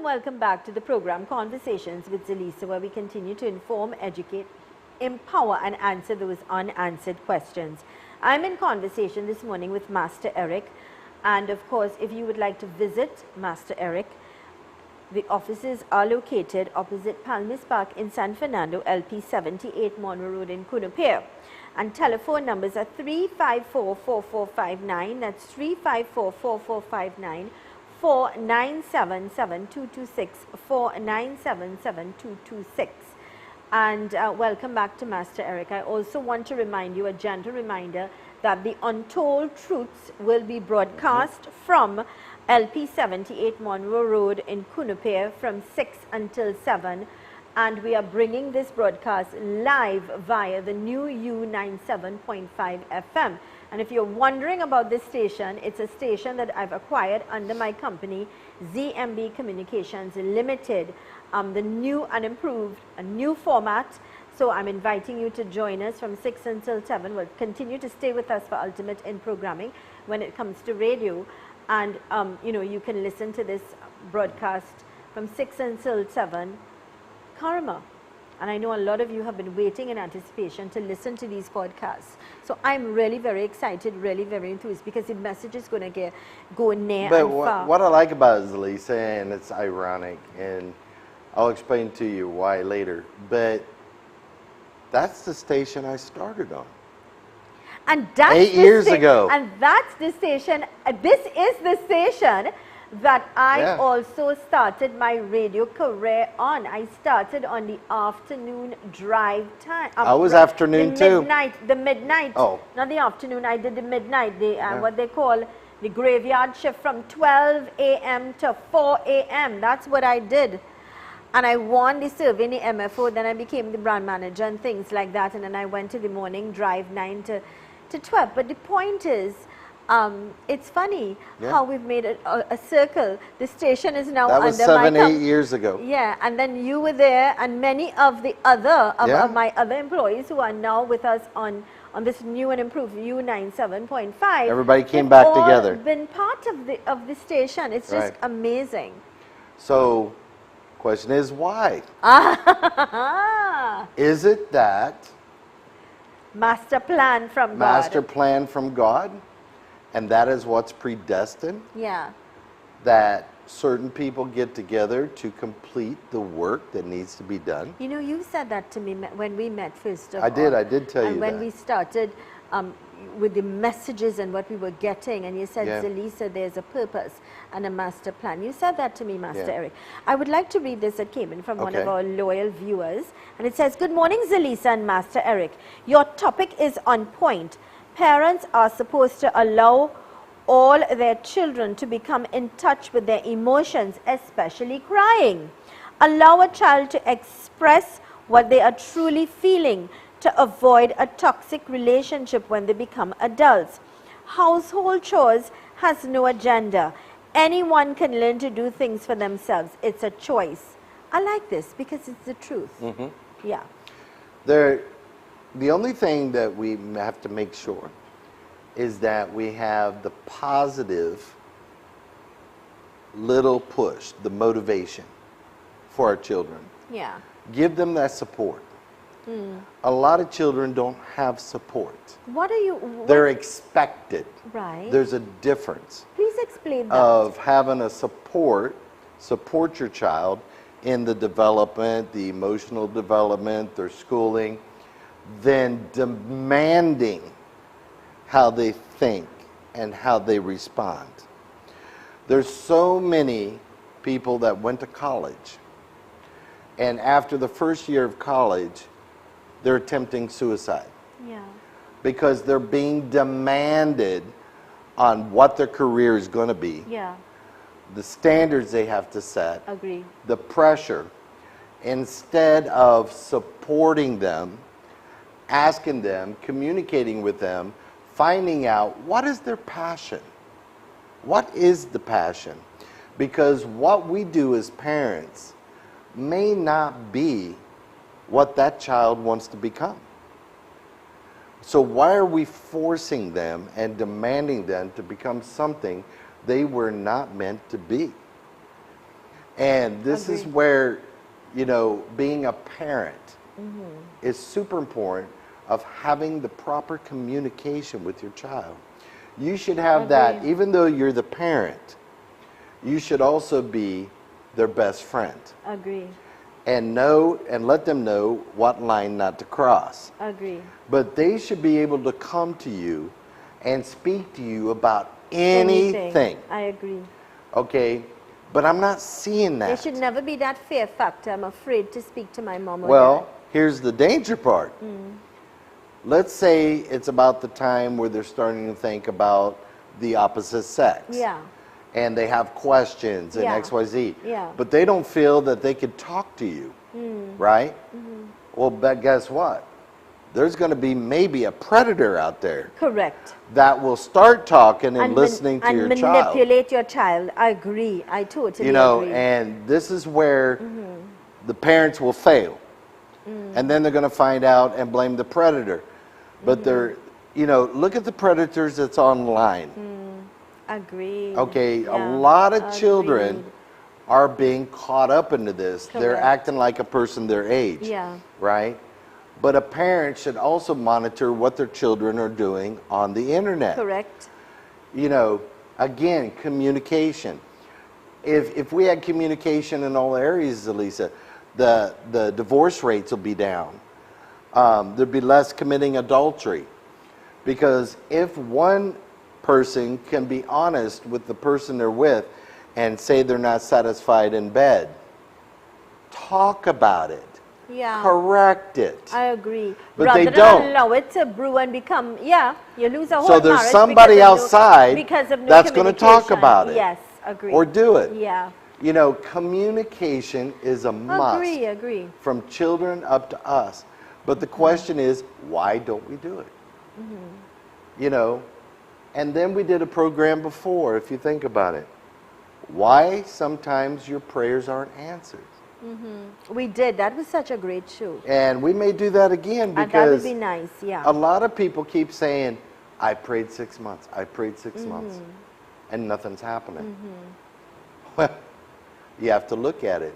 Welcome back to the program Conversations with Zelisa, where we continue to inform, educate, empower and answer those unanswered questions. I'm in conversation this morning with Master Eric, and of course if you would like to visit Master Eric, the offices are located opposite Palmis Park in San Fernando, LP 78 Monroe Road in Cunupere. And telephone numbers are 354-4459, that's 354-4459, 497-7226, 497-7226. And welcome back to Master Eric. I also want to remind you, a gentle reminder, that the Untold Truths will be broadcast from LP 78 Monroe Road in Cunupere from 6 until 7. And we are bringing this broadcast live via the new U97.5 FM. And if you're wondering about this station, it's a station that I've acquired under my company, ZMB Communications Limited. The new and improved, a new format. So I'm inviting you to join us from 6 until 7. We'll continue to stay with us for ultimate in programming when it comes to radio. And, you know, you can listen to this broadcast from 6 until 7. Karma. And I know a lot of you have been waiting in anticipation to listen to these podcasts. So I'm really very excited, really very enthused, because the message is going to go near and far. What I like about it, Zelisa, and it's ironic, and I'll explain to you why later, but that's the station I started on. And that's 8 years ago. And that's the station, this is the station that I also started my radio career on. I started on the afternoon drive time. I was afternoon too. The midnight. Oh. Not the afternoon, I did the midnight, what they call the graveyard shift from 12 a.m. to 4 a.m. That's what I did. And I won the survey in the MFO, then I became the brand manager and things like that. And then I went to the morning drive 9 to 12. But the point is, it's funny how we've made a circle. The station is now that was under 8 years ago. Yeah, and then you were there, and many of the other of my other employees who are now with us on this new and improved U97.5. Everybody came back together. Been part of the station. It's just amazing. So, question is why? Is it that master plan from God? Master plan from God? And that is what's predestined? Yeah. That certain people get together to complete the work that needs to be done? You know, you said that to me when we met first of all. I did tell you that. And when we started with the messages and what we were getting, and you said, Zelisa, there's a purpose and a master plan. You said that to me, Master Eric. I would like to read this that came in from one of our loyal viewers. And it says, good morning, Zelisa and Master Eric. Your topic is on point. Parents are supposed to allow all their children to become in touch with their emotions, especially crying. Allow a child to express what they are truly feeling to avoid a toxic relationship when they become adults. Household chores has no agenda. Anyone can learn to do things for themselves. It's a choice. I like this because it's the truth. Yeah. The only thing that we have to make sure is that we have the positive little push, the motivation for our children. Yeah. Give them that support. A lot of children don't have support. They're expected. Right. There's a difference. Please explain that. Of having a support your child in the development, the emotional development, their schooling, than demanding how they think and how they respond. There's so many people that went to college, and after the first year of college, they're attempting suicide. Yeah. Because they're being demanded on what their career is going to be. Yeah. The standards they have to set. Agree. The pressure. Instead of supporting them, asking them, communicating with them, finding out what is their passion. What is the passion? Because what we do as parents may not be what that child wants to become. So why are we forcing them and demanding them to become something they were not meant to be? And this is where, you know, being a parent is super important, of having the proper communication with your child. You should have that, even though you're the parent, you should also be their best friend. Agree. And know and let them know what line not to cross. Agree. But they should be able to come to you and speak to you about anything. I agree. Okay? But I'm not seeing that. There should never be that fear factor. I'm afraid to speak to my mom or Well, here's the danger part. Let's say it's about the time where they're starting to think about the opposite sex. Yeah. And they have questions and Yeah. XYZ. Yeah. But they don't feel that they could talk to you, right? Well, but guess what? There's going to be maybe a predator out there Correct. that will start talking and man- listening to your and child. manipulate your child. I agree. I totally You know, agree. and this is where the parents will fail. And then they're going to find out and blame the predator. But they're, you know, look at the predators that's online. Agreed. Okay, Yeah. a lot of children Agreed. are being caught up into this. They're Correct. acting like a person their age. Yeah. Right? But a parent should also monitor what their children are doing on the internet. Correct. You know, again, communication. If we had communication in all areas, Zelisa, the divorce rates will be down. There'd be less committing adultery. Because if one person can be honest with the person they're with and say they're not satisfied in bed, talk about it. Yeah. Correct it. I agree. But Rather they than don't. allow it to brew and become, you lose a whole So there's marriage somebody because of outside because of no that's going to talk communication. about it. Yes, agree. Or do it. Yeah. You know, communication is a must. Agree. From children up to us. But the question is, why don't we do it? You know, and then we did a program before, if you think about it. Why sometimes your prayers aren't answered. We did. That was such a great show. And we may do that again And that would because be nice, yeah. a lot of people keep saying, I prayed 6 months, I prayed 6 months, and nothing's happening. Well, you have to look at it.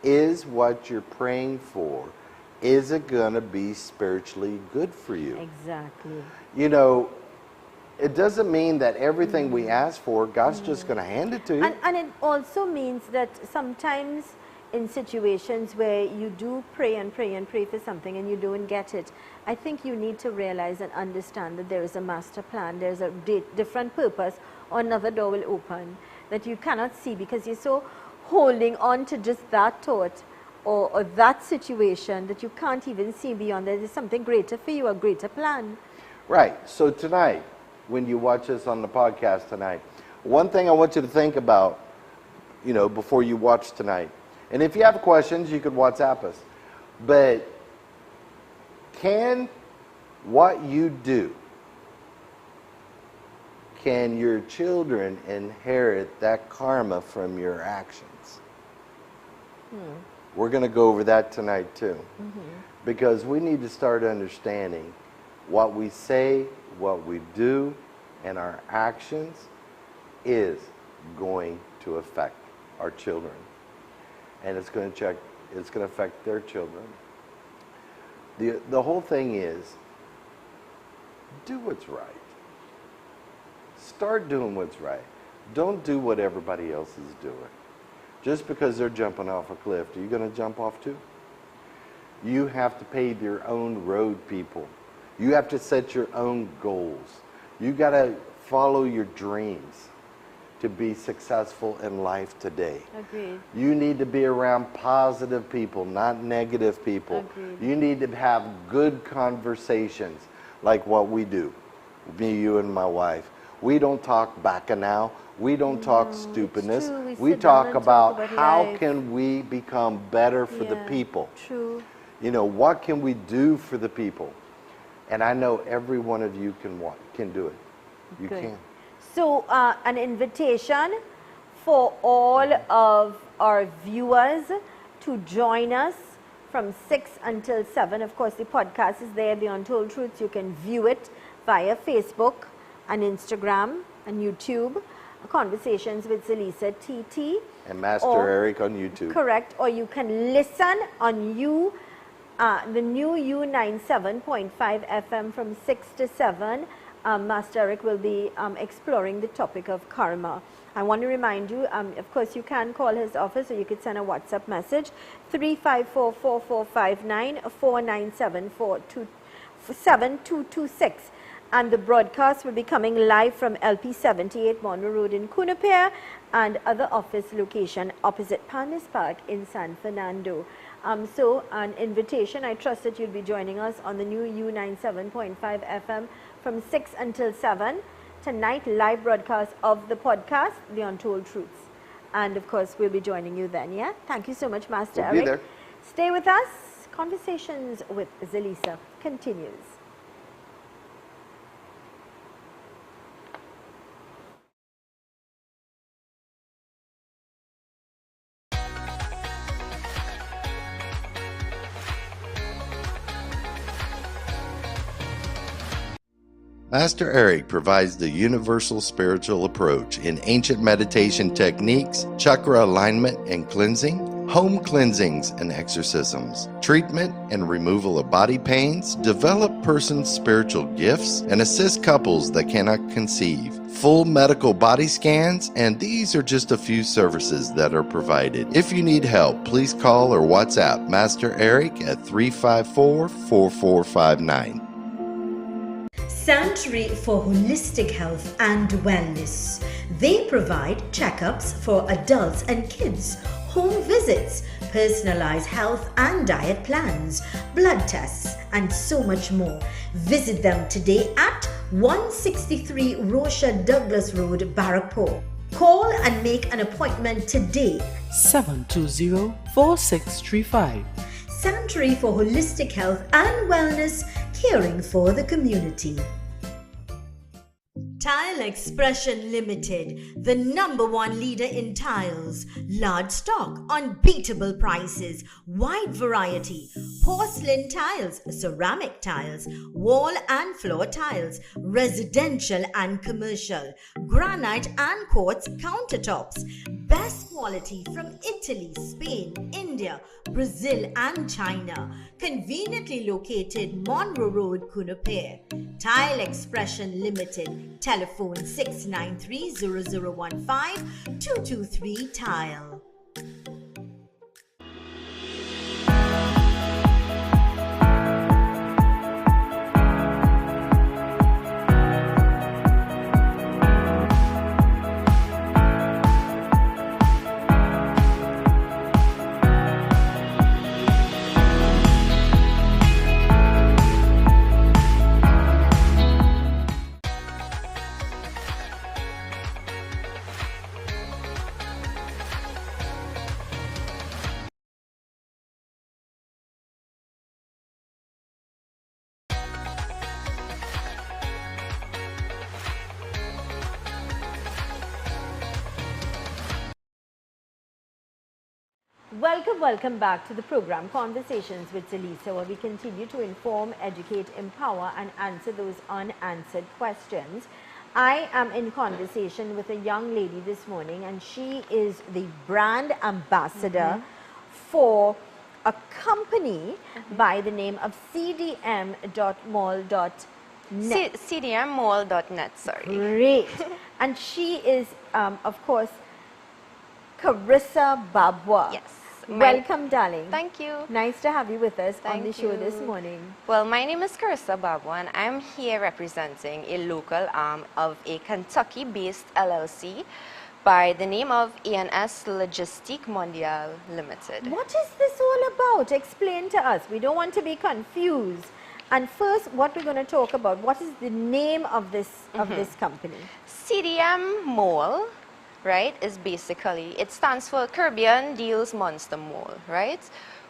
Is what you're praying for, is it going to be spiritually good for you? Exactly. You know, it doesn't mean that everything we ask for, God's just going to hand it to you. And it also means that sometimes in situations where you do pray and pray and pray for something and you don't get it, I think you need to realize and understand that there is a master plan, there's a different purpose, or another door will open that you cannot see because you're so holding on to just that thought or that situation that you can't even see beyond. There is something greater for you, a greater plan. Right. So tonight, when you watch this on the podcast tonight, one thing I want you to think about, you know, before you watch tonight, and if you have questions, you could WhatsApp us, but can what you do, can your children inherit that karma from your actions? We're going to go over that tonight too. Because we need to start understanding what we say, what we do, and our actions is going to affect our children. And it's going to affect their children. The whole thing is, do what's right. Start doing what's right. Don't do what everybody else is doing. Just because they're jumping off a cliff, are you going to jump off too? You have to pave your own road, people. You have to set your own goals. You got to follow your dreams to be successful in life today. Agreed. You need to be around positive people, not negative people. Agreed. You need to have good conversations like what we do. Me, you, and my wife. We don't talk back and now. We don't talk stupidness. true. We sit down talk and about how life. can we become better for the Yeah, people. True. You know, what can we do for the people? And I know every one of you can do it. You Good. can. So, an invitation for all of our viewers to join us from 6 until 7. Of course, the podcast is there, The Untold Truths. You can view it via Facebook and Instagram and YouTube. Conversations with Zelisa TT. And Master Or- Eric on YouTube. Correct. Or you can listen on the new U97.5 FM from 6 to 7. Master Eric will be exploring the topic of karma. I want to remind you, of course, you can call his office or you could send a WhatsApp message, 354-4459-497-4226. And the broadcast will be coming live from LP 78 Monroe Road in Cunupere and other office location opposite Palmas Park in San Fernando. So an invitation, I trust that you'll be joining us on the new U97.5 FM from 6 until 7. Tonight, live broadcast of the podcast, The Untold Truths. And of course, we'll be joining you then, yeah? Thank you so much, Master We'll Eric. be there. Stay with us. Conversations with Zelisa continues. Master Eric provides the universal spiritual approach in ancient meditation techniques, chakra alignment and cleansing, home cleansings and exorcisms, treatment and removal of body pains, develop persons' spiritual gifts, and assist couples that cannot conceive, full medical body scans, and these are just a few services that are provided. If you need help, please call or WhatsApp Master Eric at 354-4459. Sanctuary for Holistic Health and Wellness. They provide checkups for adults and kids, home visits, personalized health and diet plans, blood tests, and so much more. Visit them today at 163 Rocha Douglas Road, Barrackpore. Call and make an appointment today. 720-4635. Sanctuary for Holistic Health and Wellness, caring for the community. Tile Expression Limited, the #1 leader in tiles. Large stock, unbeatable prices, wide variety. Porcelain tiles, ceramic tiles, wall and floor tiles, residential and commercial, granite and quartz countertops. Best quality from Italy, Spain, India, Brazil and China. Conveniently located Monroe Road, Kunupir. Tile Expression Limited. Telephone 693-0015-223 Tile. Welcome back to the program Conversations with Zelisa, where we continue to inform, educate, empower and answer those unanswered questions. I am in conversation with a young lady this morning, and she is the brand ambassador for a company by the name of cdm.mall.net. cdmmall.net, sorry. Great. And she is, of course, Carissa Babwa. Yes. Welcome, darling. Thank you. Nice to have you with us on the Thank show you. this morning. Well, my name is Carissa Babwa, and I'm here representing a local arm of a Kentucky-based LLC by the name of ENS Logistique Mondiale Limited. What is this all about? Explain to us. We don't want to be confused. And first, what we're going to talk about, what is the name of this company? CDM Mall, right, is basically, it stands for Caribbean Deals Monster Mall, right?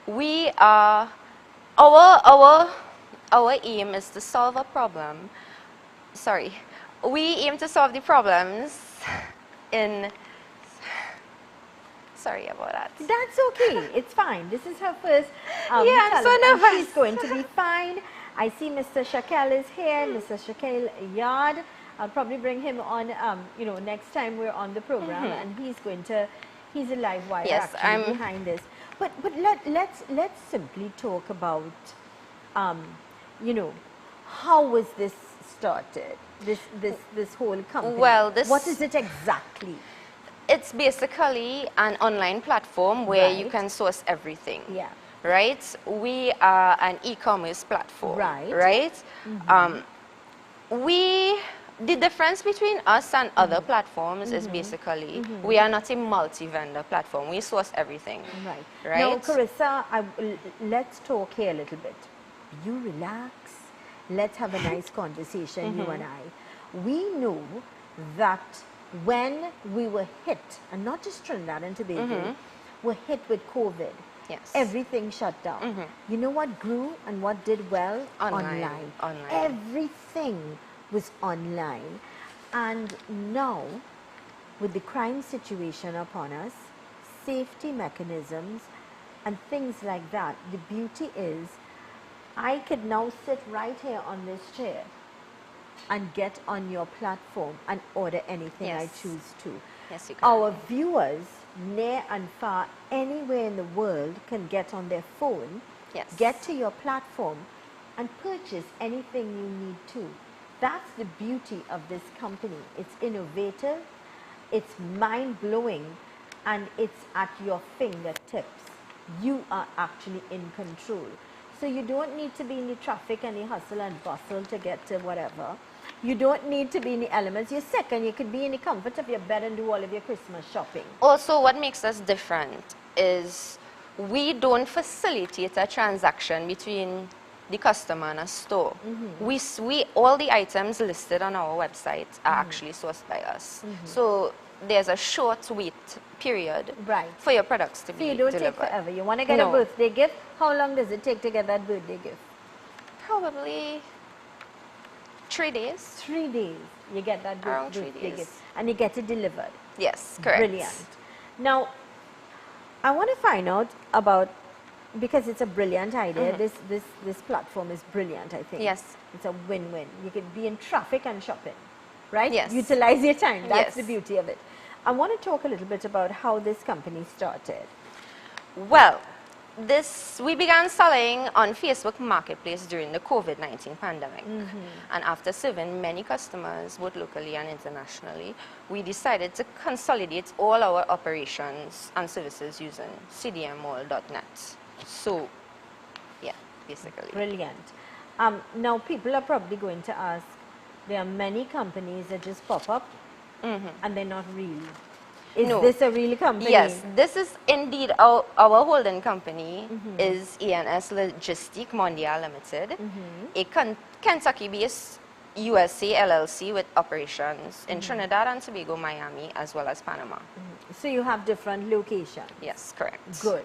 We are, our aim is to solve a problem, we aim to solve the problems in, sorry about that. That's okay, it's fine. This is her first yeah, I'm so talent, and nervous. she's going to be fine. I see Mr. Shakel is here, Mr. Shakel Yard. I'll probably bring him on, next time we're on the program, and he's a live wire actually behind this. But let's simply talk about, how was this started? This whole company. Well, what is it exactly? It's basically an online platform where you can source everything. Yeah. Right? We are an e-commerce platform. Right. Right? The difference between us and other platforms is basically we are not a multi-vendor platform. We source everything. Right. Now, Carissa, let's talk here a little bit. You relax. Let's have a nice conversation, you and I. We know that when we were hit, and not just Trinidad and Tobago, were hit with COVID. Yes. Everything shut down. You know what grew and what did well? Online. Everything was online. And now, with the crime situation upon us, safety mechanisms and things like that, the beauty is I could now sit right here on this chair and get on your platform and order anything I choose to. Yes, you can. Our viewers, near and far, anywhere in the world, can get on their phone, get to your platform, and purchase anything you need to. That's the beauty of this company. It's innovative, it's mind-blowing, and it's at your fingertips. You are actually in control. So you don't need to be in the traffic and the hustle and bustle to get to whatever. You don't need to be in the elements. You're sick and you could be in the comfort of your bed and do all of your Christmas shopping. Also, what makes us different is we don't facilitate a transaction between the customer and a store. We all the items listed on our website are actually sourced by us. So there's a short wait period for your products to be delivered. So you don't take forever. You want to get a birthday gift? How long does it take to get that birthday gift? Probably 3 days. 3 days. You get that birthday gift. And you get it delivered. Yes, correct. Brilliant. Now, I want to find out about, because it's a brilliant idea, this platform is brilliant, I think. Yes. It's a win-win. You could be in traffic and shopping, right? Yes. Utilize your time. That's the beauty of it. I want to talk a little bit about how this company started. Well, we began selling on Facebook Marketplace during the COVID-19 pandemic. And after serving many customers, both locally and internationally, we decided to consolidate all our operations and services using cdmall.net. So, yeah, basically. Brilliant. Now, people are probably going to ask, there are many companies that just pop up and they're not real. Is this a real company? Yes, this is indeed our holding company is ENS Logistique Mondial Limited, a Kentucky-based USA LLC with operations in Trinidad and Tobago, Miami, as well as Panama. So you have different locations? Yes, correct. Good.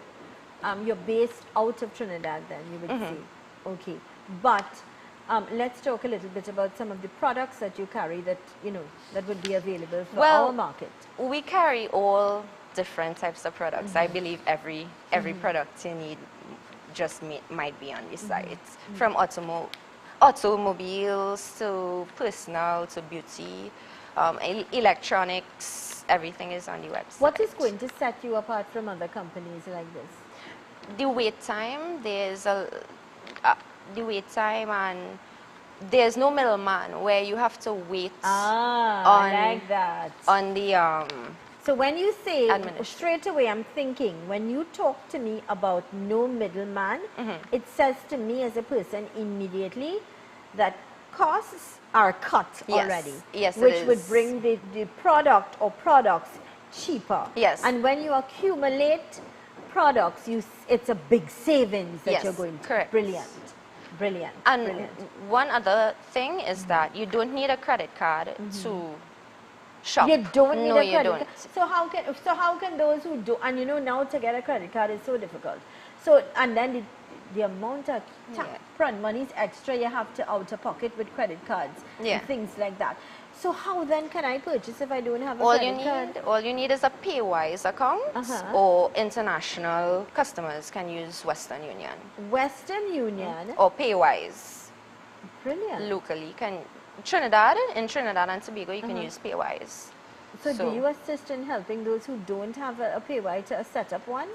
You're based out of Trinidad then, you would say. Okay. But let's talk a little bit about some of the products that you carry that, that would be available for our market. We carry all different types of products. I believe every product you need just might be on the site. From automobiles to personal to beauty, electronics, everything is on the website. What is going to set you apart from other companies like this? The wait time. The wait time, and there's no middleman where you have to wait like that. On the so when you say straight away, I'm thinking when you talk to me about no middleman, it says to me as a person immediately that costs are cut already. Yes, which would bring the product or products cheaper. Yes. And when you accumulate products, it's a big savings that you're going to. Correct. Brilliant. Brilliant. And brilliant. one other thing is that you don't need a credit card to shop. You don't need a credit don't. card. So how can those who do, and now to get a credit card is so difficult. So, and then the amount of front money is extra you have to out of pocket with credit cards and things like that. So how then can I purchase if I don't have a credit card? All you need is a Paywise account, or international customers can use Western Union. Western Union? Or Paywise. Brilliant. Locally, in Trinidad and Tobago, you can use Paywise. So do you assist in helping those who don't have a Paywise to set up one?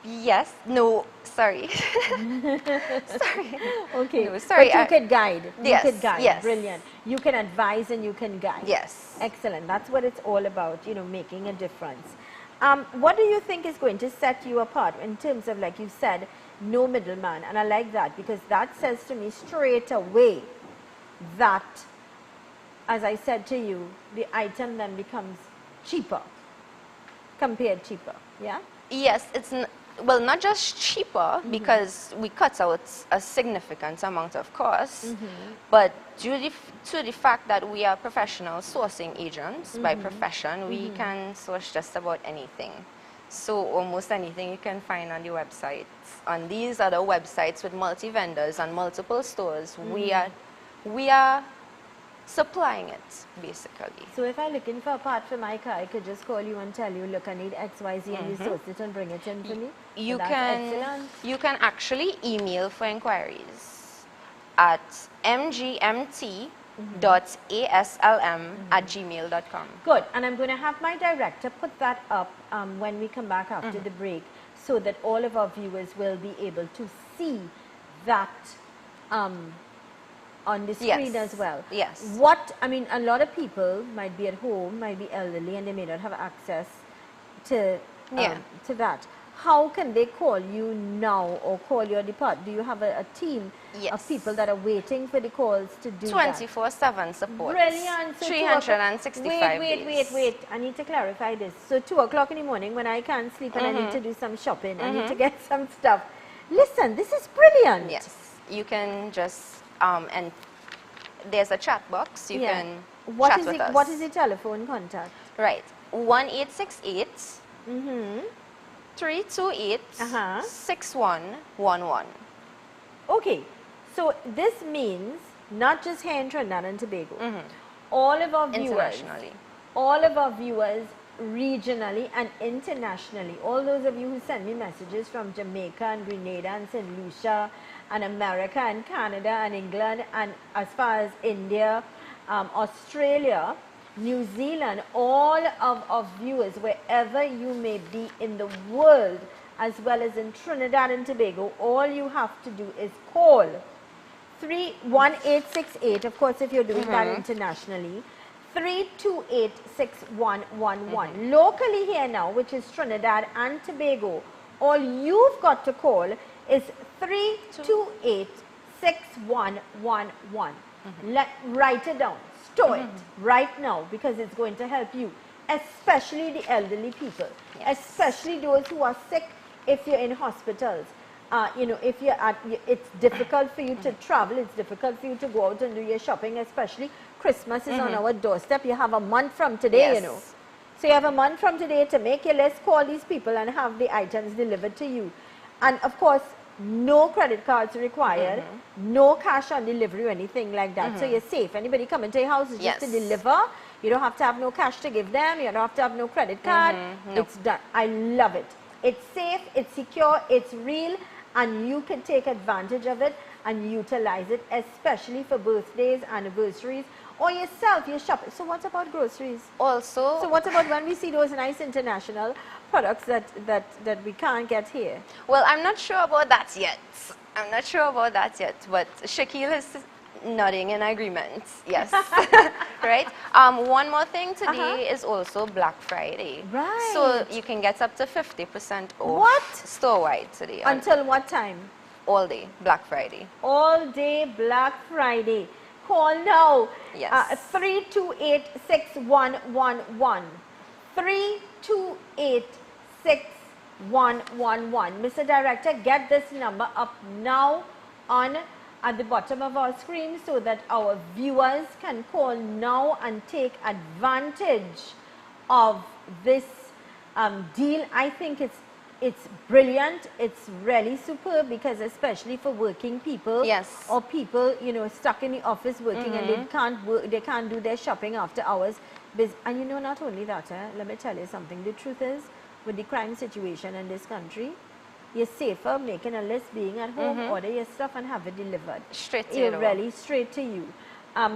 Yes. No, sorry. Sorry. Okay. No, sorry. But you could guide. Yes. You could guide. Yes. Brilliant. You can advise and you can guide. Yes. Excellent. That's what it's all about, making a difference. What do you think is going to set you apart in terms of, like you said, no middleman? And I like that because that says to me straight away that as I said to you, the item then becomes cheaper, compared cheaper, yeah? Yes, it's well, not just cheaper because we cut out a significant amount of cost, but due to the fact that we are professional sourcing agents by profession, we can source just about anything. So almost anything you can find on the websites. On these other websites with multi-vendors and multiple stores, we are supplying it, basically. So if I'm looking for a part for my car, I could just call you and tell you, look, I need X, Y, Z, and you source it and bring it in for me? You That's can, excellent. you can actually email for inquiries at mgmt.aslm@gmail.com. Good, and I'm going to have my director put that up when we come back after the break, so that all of our viewers will be able to see that on the screen as well. Yes. What, I mean, a lot of people might be at home, might be elderly, and they may not have access to that. How can they call you now or call your department? Do you have a team of people that are waiting for the calls to do 24/7 support. Brilliant. So 365 days. Wait. I need to clarify this. So 2 o'clock in the morning when I can't sleep and I need to do some shopping, I need to get some stuff. Listen, this is brilliant. Yes. You can just, and there's a chat box. You can chat with us. What is the telephone contact? Right. 1-868 328 6111. Okay, so this means not just here in Trinidad and Tobago, all of our viewers, regionally and internationally, all those of you who send me messages from Jamaica and Grenada and St. Lucia and America and Canada and England and as far as India, Australia, New Zealand, all of our viewers, wherever you may be in the world, as well as in Trinidad and Tobago, all you have to do is call 31868, of course, if you're doing that internationally, 3286111. Locally here now, which is Trinidad and Tobago, all you've got to call is 3286111. Write it down. Store it right now, because it's going to help you, especially the elderly people, especially those who are sick. If you're in hospitals, you know, if you're it's difficult for you to travel, it's difficult for you to go out and do your shopping, especially Christmas is on our doorstep. You have a month from today, you know. So you have a month from today to make your list, call these people and have the items delivered to you. And of course, no credit cards required, no cash on delivery or anything like that. So you're safe. Anybody come into your house is just to deliver. You don't have to have no cash to give them. You don't have to have no credit card. It's done. I love it. It's safe, it's secure, it's real, and you can take advantage of it and utilize it, especially for birthdays, anniversaries, or yourself, you're shopping. So what about groceries? Also, so what about when we see those nice international products that we can't get here? Well, I'm not sure about that yet. But Shaquille is nodding in agreement. Yes. Right? One more thing today is also Black Friday. Right. So you can get up to 50% off. What? Store-wide today. Until what time? All day, Black Friday. All day Black Friday. Call now. Yes. 3286111. 3286111. Mr. Director, get this number up now on at the bottom of our screen so that our viewers can call now and take advantage of this deal. I think it's brilliant. It's really superb, because especially for working people, or people, you know, stuck in the office working and they can't work, they can't do their shopping after hours. And you know, not only that, let me tell you something. The truth is, with the crime situation in this country, you're safer making a list, being at home, order your stuff and have it delivered. Straight to you. Really straight to you.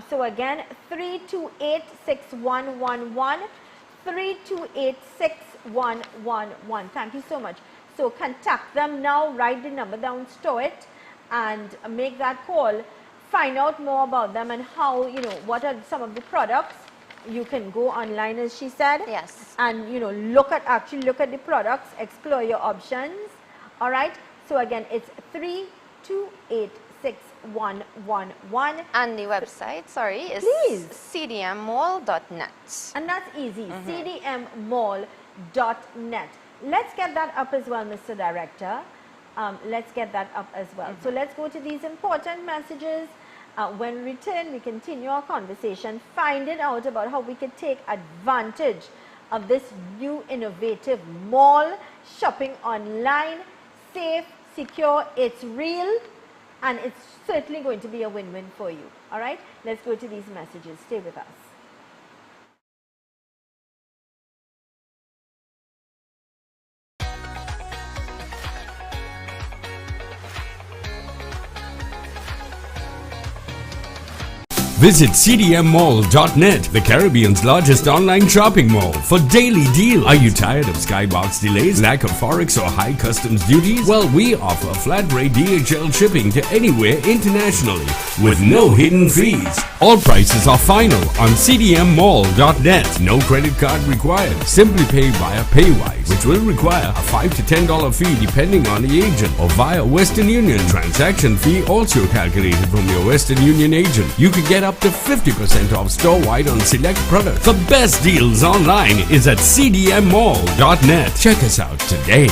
So again, 3286111. 3286111. Thank you so much. So contact them now, write the number down, store it, and make that call. Find out more about them and how, you know, what are some of the products. You can go online, as she said. Yes. And, you know, actually look at the products, explore your options. All right. So again, it's 3286111. 111. And the website, sorry, is Please. cdmmall.net. And that's easy, cdmmall.net. Let's get that up as well, Mr. Director. Let's get that up as well. So let's go to these important messages. When we return, we continue our conversation, finding out about how we could take advantage of this new innovative mall, shopping online, safe, secure, it's real, and it's certainly going to be a win-win for you. All right, let's go to these messages. Stay with us. Visit cdmmall.net, the Caribbean's largest online shopping mall, for daily deals. Are you tired of skybox delays, lack of forex or high customs duties? Well, we offer flat rate DHL shipping to anywhere internationally with no hidden fees. All prices are final on cdmmall.net. No credit card required. Simply pay via Paywise, which will require a $5 to $10 fee depending on the agent, or via Western Union. Transaction fee also calculated from your Western Union agent. You can get up to 50% off store-wide on select products. The best deals online is at cdmmall.net. Check us out today.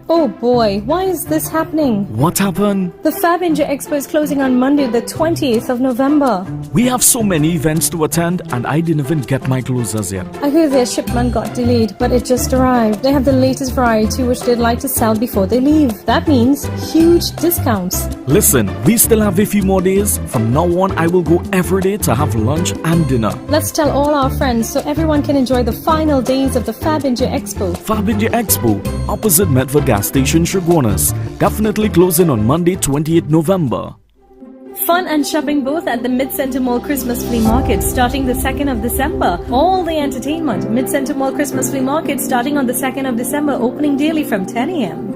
Oh boy, why is this happening? What happened? The Fab India Expo is closing on Monday, the 28th of November. We have so many events to attend and I didn't even get my clothes as yet. I hear their shipment got delayed, but it just arrived. They have the latest variety which they'd like to sell before they leave. That means huge discounts. Listen, we still have a few more days. From now on, I will go every day to have lunch and dinner. Let's tell all our friends so everyone can enjoy the final days of the Fab India Expo. Fab India Expo, opposite Medford Gas Station, Chaguanas. Definitely closing on Monday, 28th November. Fun and shopping both at the Mid-Center Mall Christmas Flea Market starting the 2nd of December. All the entertainment. Mid-Center Mall Christmas Flea Market starting on the 2nd of December, opening daily from 10 a.m.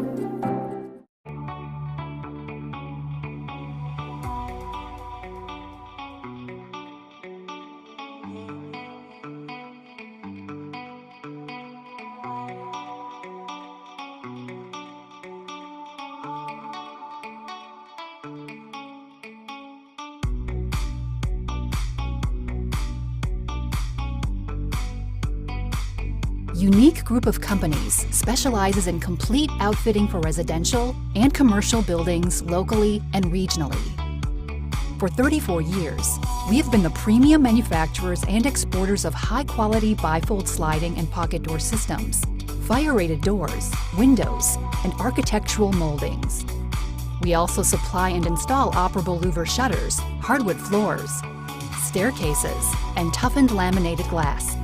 Unique Group of Companies specializes in complete outfitting for residential and commercial buildings locally and regionally. For 34 years, we have been the premium manufacturers and exporters of high-quality bifold sliding and pocket door systems, fire-rated doors, windows, and architectural moldings. We also supply and install operable louver shutters, hardwood floors, staircases, and toughened laminated glass.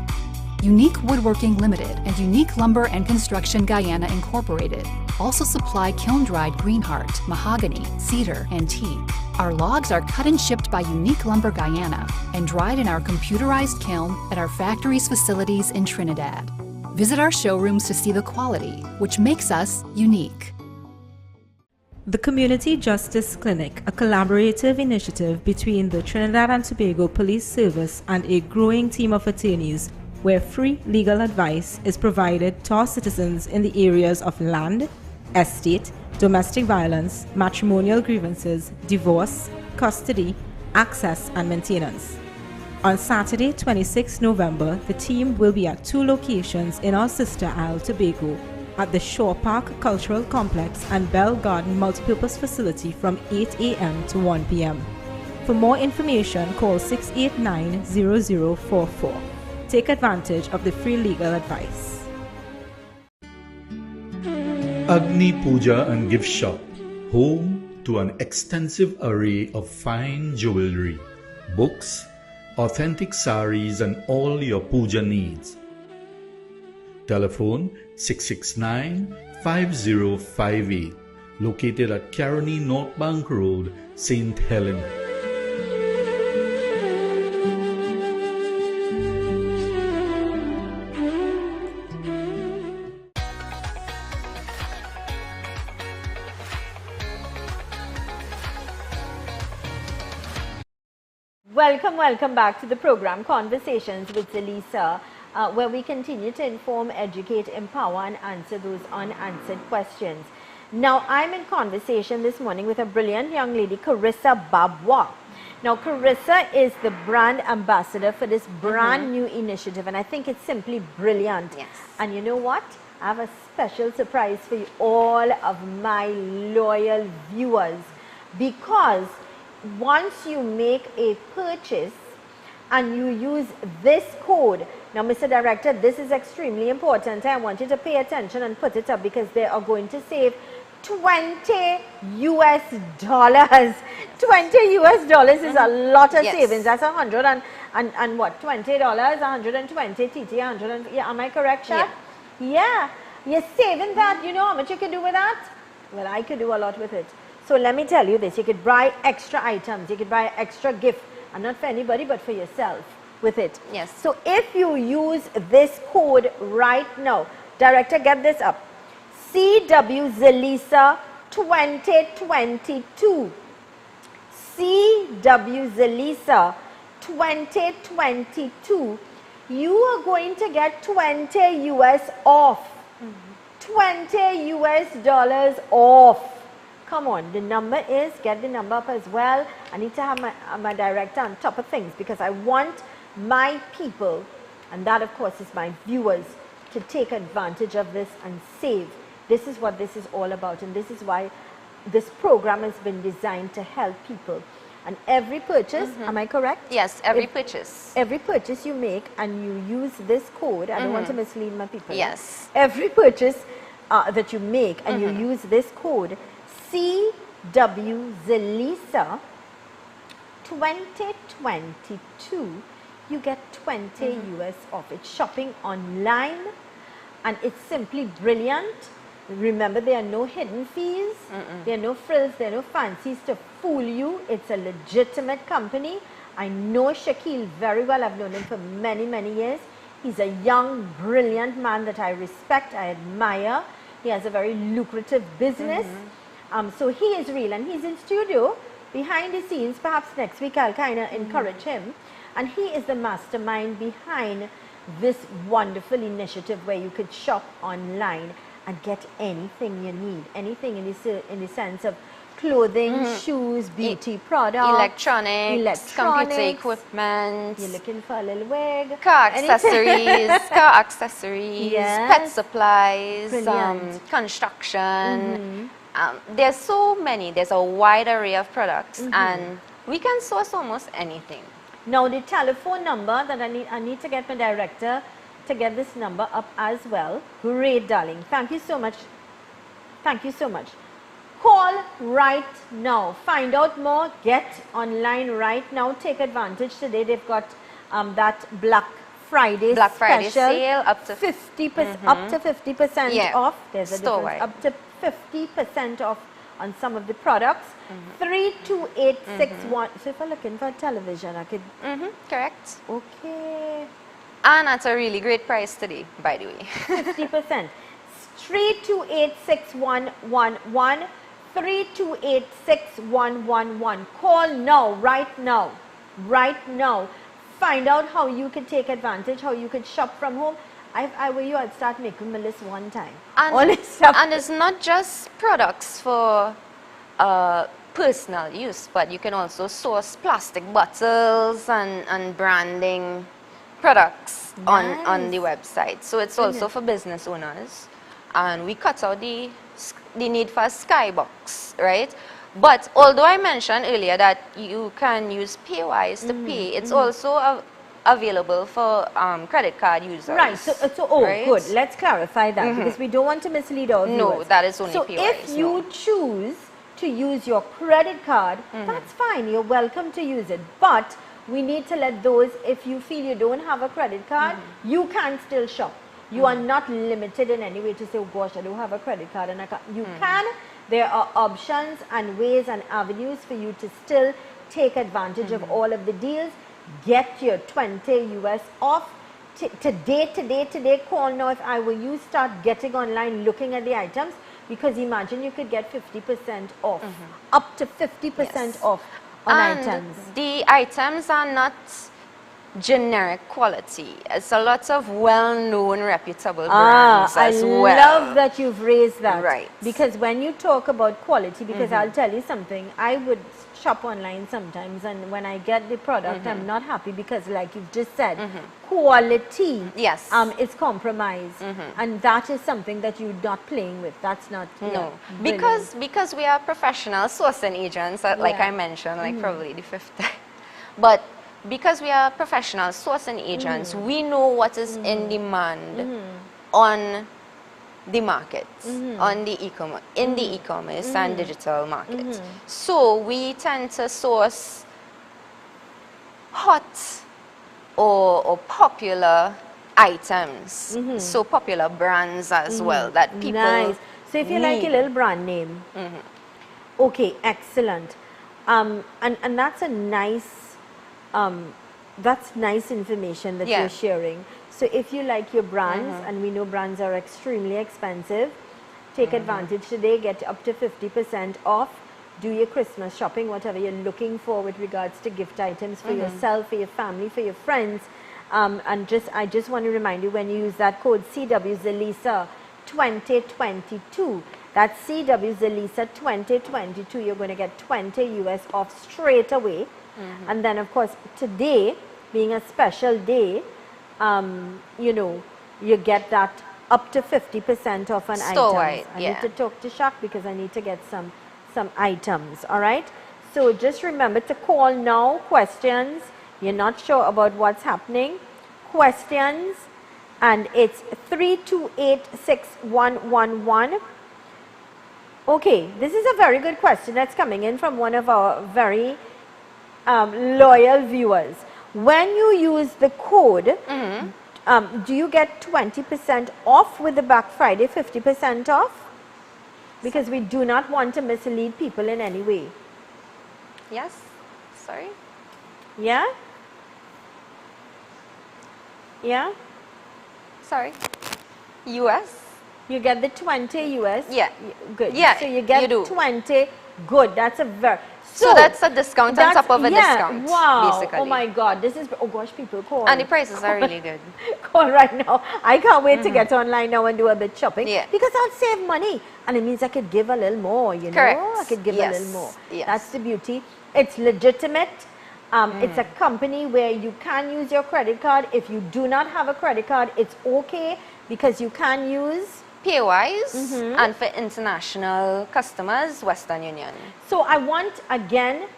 Unique Woodworking Limited and Unique Lumber and Construction Guyana Incorporated also supply kiln-dried greenheart, mahogany, cedar, and teak. Our logs are cut and shipped by Unique Lumber Guyana and dried in our computerized kiln at our factory's facilities in Trinidad. Visit our showrooms to see the quality, which makes us unique. The Community Justice Clinic, a collaborative initiative between the Trinidad and Tobago Police Service and a growing team of attorneys, where free legal advice is provided to our citizens in the areas of land, estate, domestic violence, matrimonial grievances, divorce, custody, access, and maintenance. On Saturday, 26 November, the team will be at 2 locations in our sister Isle, Tobago, at the Shore Park Cultural Complex and Bell Garden Multipurpose Facility from 8 a.m. to 1 p.m. For more information, call 689-0044. Take advantage of the free legal advice. Agni Puja and Gift Shop, home to an extensive array of fine jewelry, books, authentic saris, and all your puja needs. Telephone 669-5058, located at Caroni North Bank Road, St. Helena. Welcome back to the program Conversations with Zelisa, where we continue to inform, educate, empower, and answer those unanswered questions. Now, I'm in conversation this morning with a brilliant young lady, Carissa Babwa. Now, Carissa is the brand ambassador for this brand new initiative, and I think it's simply brilliant. Yes. And you know what? I have a special surprise for you, all of my loyal viewers, because once you make a purchase and you use this code, now Mr. Director, this is extremely important. I want you to pay attention and put it up, because they are going to save $20 US. $20 US is a lot of savings. That's and what, $20, 120 TT, 100. Yeah, am I correct, Shad? Yeah. You're saving that. You know how much you can do with that? Well, I could do a lot with it. So let me tell you this. You could buy extra items. You could buy extra gift. And not for anybody, but for yourself with it. Yes. So if you use this code right now, Director, get this up. CW Zelisa 2022. CW Zelisa 2022. You are going to get 20 US off. $20 US off. Come on, the number is, get the number up as well. I need to have my director on top of things, because I want my people, and that of course is my viewers, to take advantage of this and save. This is what this is all about, and this is why this program has been designed to help people. And every purchase, am I correct? Yes, every purchase. Every purchase you make and you use this code, I don't want to mislead my people. Yes. Every purchase that you make and you use this code, CW Zelisa 2022, you get 20 US off. It's shopping online, and it's simply brilliant. Remember, there are no hidden fees, there are no frills, there are no fancies to fool you. It's a legitimate company. I know Shaquille very well. I've known him for many, many years. He's a young, brilliant man that I respect, I admire. He has a very lucrative business. So he is real, and he's in studio behind the scenes. Perhaps next week I'll kind of encourage him. And he is the mastermind behind this wonderful initiative where you could shop online and get anything you need, anything in the sense of clothing, shoes, beauty products, electronics, computer equipment. You're looking for a little wig, car accessories, pet supplies, construction. There's so many. There's a wide array of products, and we can source almost anything. Now the telephone number that I need to get my director to get this number up as well. Great, darling. Thank you so much. Thank you so much. Call right now. Find out more. Get online right now. Take advantage today. They've got that Black Friday special, sale up to 50%, up to 50% off. There's a Store-wide. difference. Up to 50% off on some of the products. 32861. So if I'm looking for television, I could. Correct. Okay. And at a really great price today, by the way. 50%. 3286111. 3286111. Call now, right now. Right now. Find out how you can take advantage, how you can shop from home. If I were you, I'd start making my list one time. And it's not just products for personal use, but you can also source plastic bottles and branding products on the website. So it's also for business owners. And we cut out the need for a skybox, right? But although I mentioned earlier that you can use PayWise to pay, it's also available for credit card users. Right. So good. Let's clarify that because we don't want to mislead our viewers. No, that is only PayWise. So if you choose to use your credit card, that's fine. You're welcome to use it. But we need to let those, if you feel you don't have a credit card, you can still shop. You are not limited in any way to say, oh gosh, I don't have a credit card and I can't. You can. There are options and ways and avenues for you to still take advantage of all of the deals. Get your 20 US off. Today, call now. If I were you, start getting online, looking at the items, because imagine you could get 50% off, up to 50% off on items. The items are not generic quality. It's a lot of well-known, reputable brands as well. I love that you've raised that. Right. Because when you talk about quality, because I'll tell you something, I would shop online sometimes, and when I get the product, I'm not happy because, like you've just said, quality is compromised, and that is something that you're not playing with. That's not because we are professional sourcing agents, like I mentioned, like probably the fifth time, but because we are professional sourcing agents, we know what is in demand on the market, on the e-commerce, in the e-commerce and digital market. So we tend to source hot or popular items, so popular brands as well that people So if you like a little brand name, okay, excellent, and that's a nice, that's nice information that you're sharing. So if you like your brands, and we know brands are extremely expensive, take advantage today, get up to 50% off, do your Christmas shopping, whatever you're looking for with regards to gift items for yourself, for your family, for your friends. And I just want to remind you, when you use that code CW Zelisa 2022, that's CW Zelisa 2022, you're going to get 20 US off straight away. And then of course today being a special day, you know, you get that up to 50% off an item. I need to talk to Shaq because I need to get some items. All right. So just remember to call now. Questions. You're not sure about what's happening. Questions, and it's 3286111. Okay, this is a very good question that's coming in from one of our very loyal viewers. When you use the code, do you get 20% off with the Black Friday 50% off? Because we do not want to mislead people in any way. Yes. Sorry. Yeah? Yeah? Sorry. US? You get the 20 US? Yeah. Good. Yeah, so you get 20. Good. That's a very... So that's a discount on top of a discount. Wow. Basically. Oh my God. This is... Oh gosh, people call. And the prices are really good. Call right now. I can't wait to get online now and do a bit shopping. Yeah. Because I'll save money. And it means I could give a little more, you Correct. know? I could give a little more. Yes. That's the beauty. It's legitimate. It's a company where you can use your credit card. If you do not have a credit card, it's okay because you can use PayWise and for international customers, Western Union. So I want again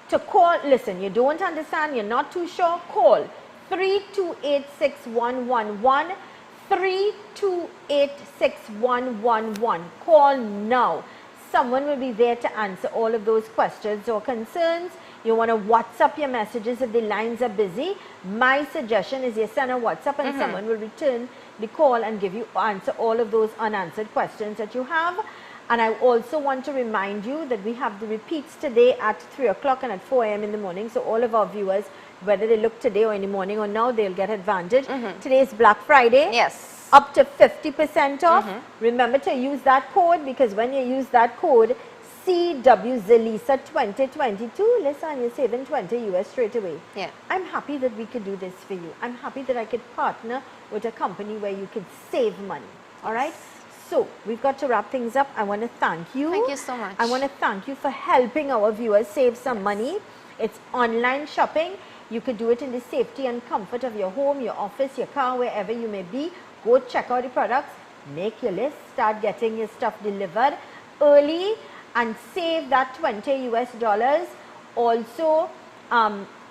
to call. Listen, you don't understand, you're not too sure, call 3286111, 3286111. Call now. Someone will be there to answer all of those questions or concerns. You want to WhatsApp your messages if the lines are busy. My suggestion is you send a WhatsApp and someone will return the call and answer all of those unanswered questions that you have. And I also want to remind you that we have the repeats today at 3 o'clock and at 4 a.m. in the morning. So all of our viewers, whether they look today or in the morning or now, they'll get advantage. Today is Black Friday. Yes. Up to 50% off. Remember to use that code, because when you use that code, CW Zelisa 2022, listen, you're saving 20 US straight away. Yeah. I'm happy that we could do this for you. I'm happy that I could partner with a company where you could save money. All right? So, we've got to wrap things up. I want to thank you. Thank you so much. I want to thank you for helping our viewers save some money. It's online shopping. You could do it in the safety and comfort of your home, your office, your car, wherever you may be. Go check out the products, make your list, start getting your stuff delivered early and save that 20 US dollars. Also,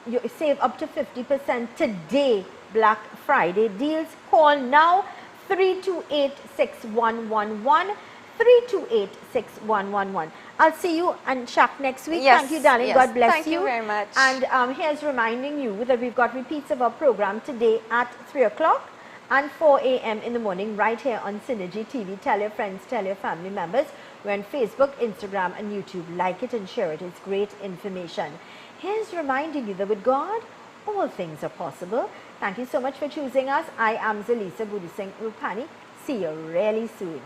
you save up to 50% today, Black Friday deals. Call now, 3286111, 3286111. I'll see you and Shaq next week. Yes, Thank you, darling. yes. God bless Thank you very much. And here's reminding you that we've got repeats of our program today at 3 o'clock and 4 a.m. in the morning right here on Synergy TV. Tell your friends, tell your family members. We're on Facebook, Instagram and YouTube. Like it and share it. It's great information. Here's reminding you that with God, all things are possible. Thank you so much for choosing us. I am Zelisa Budusing Rupani. See you really soon.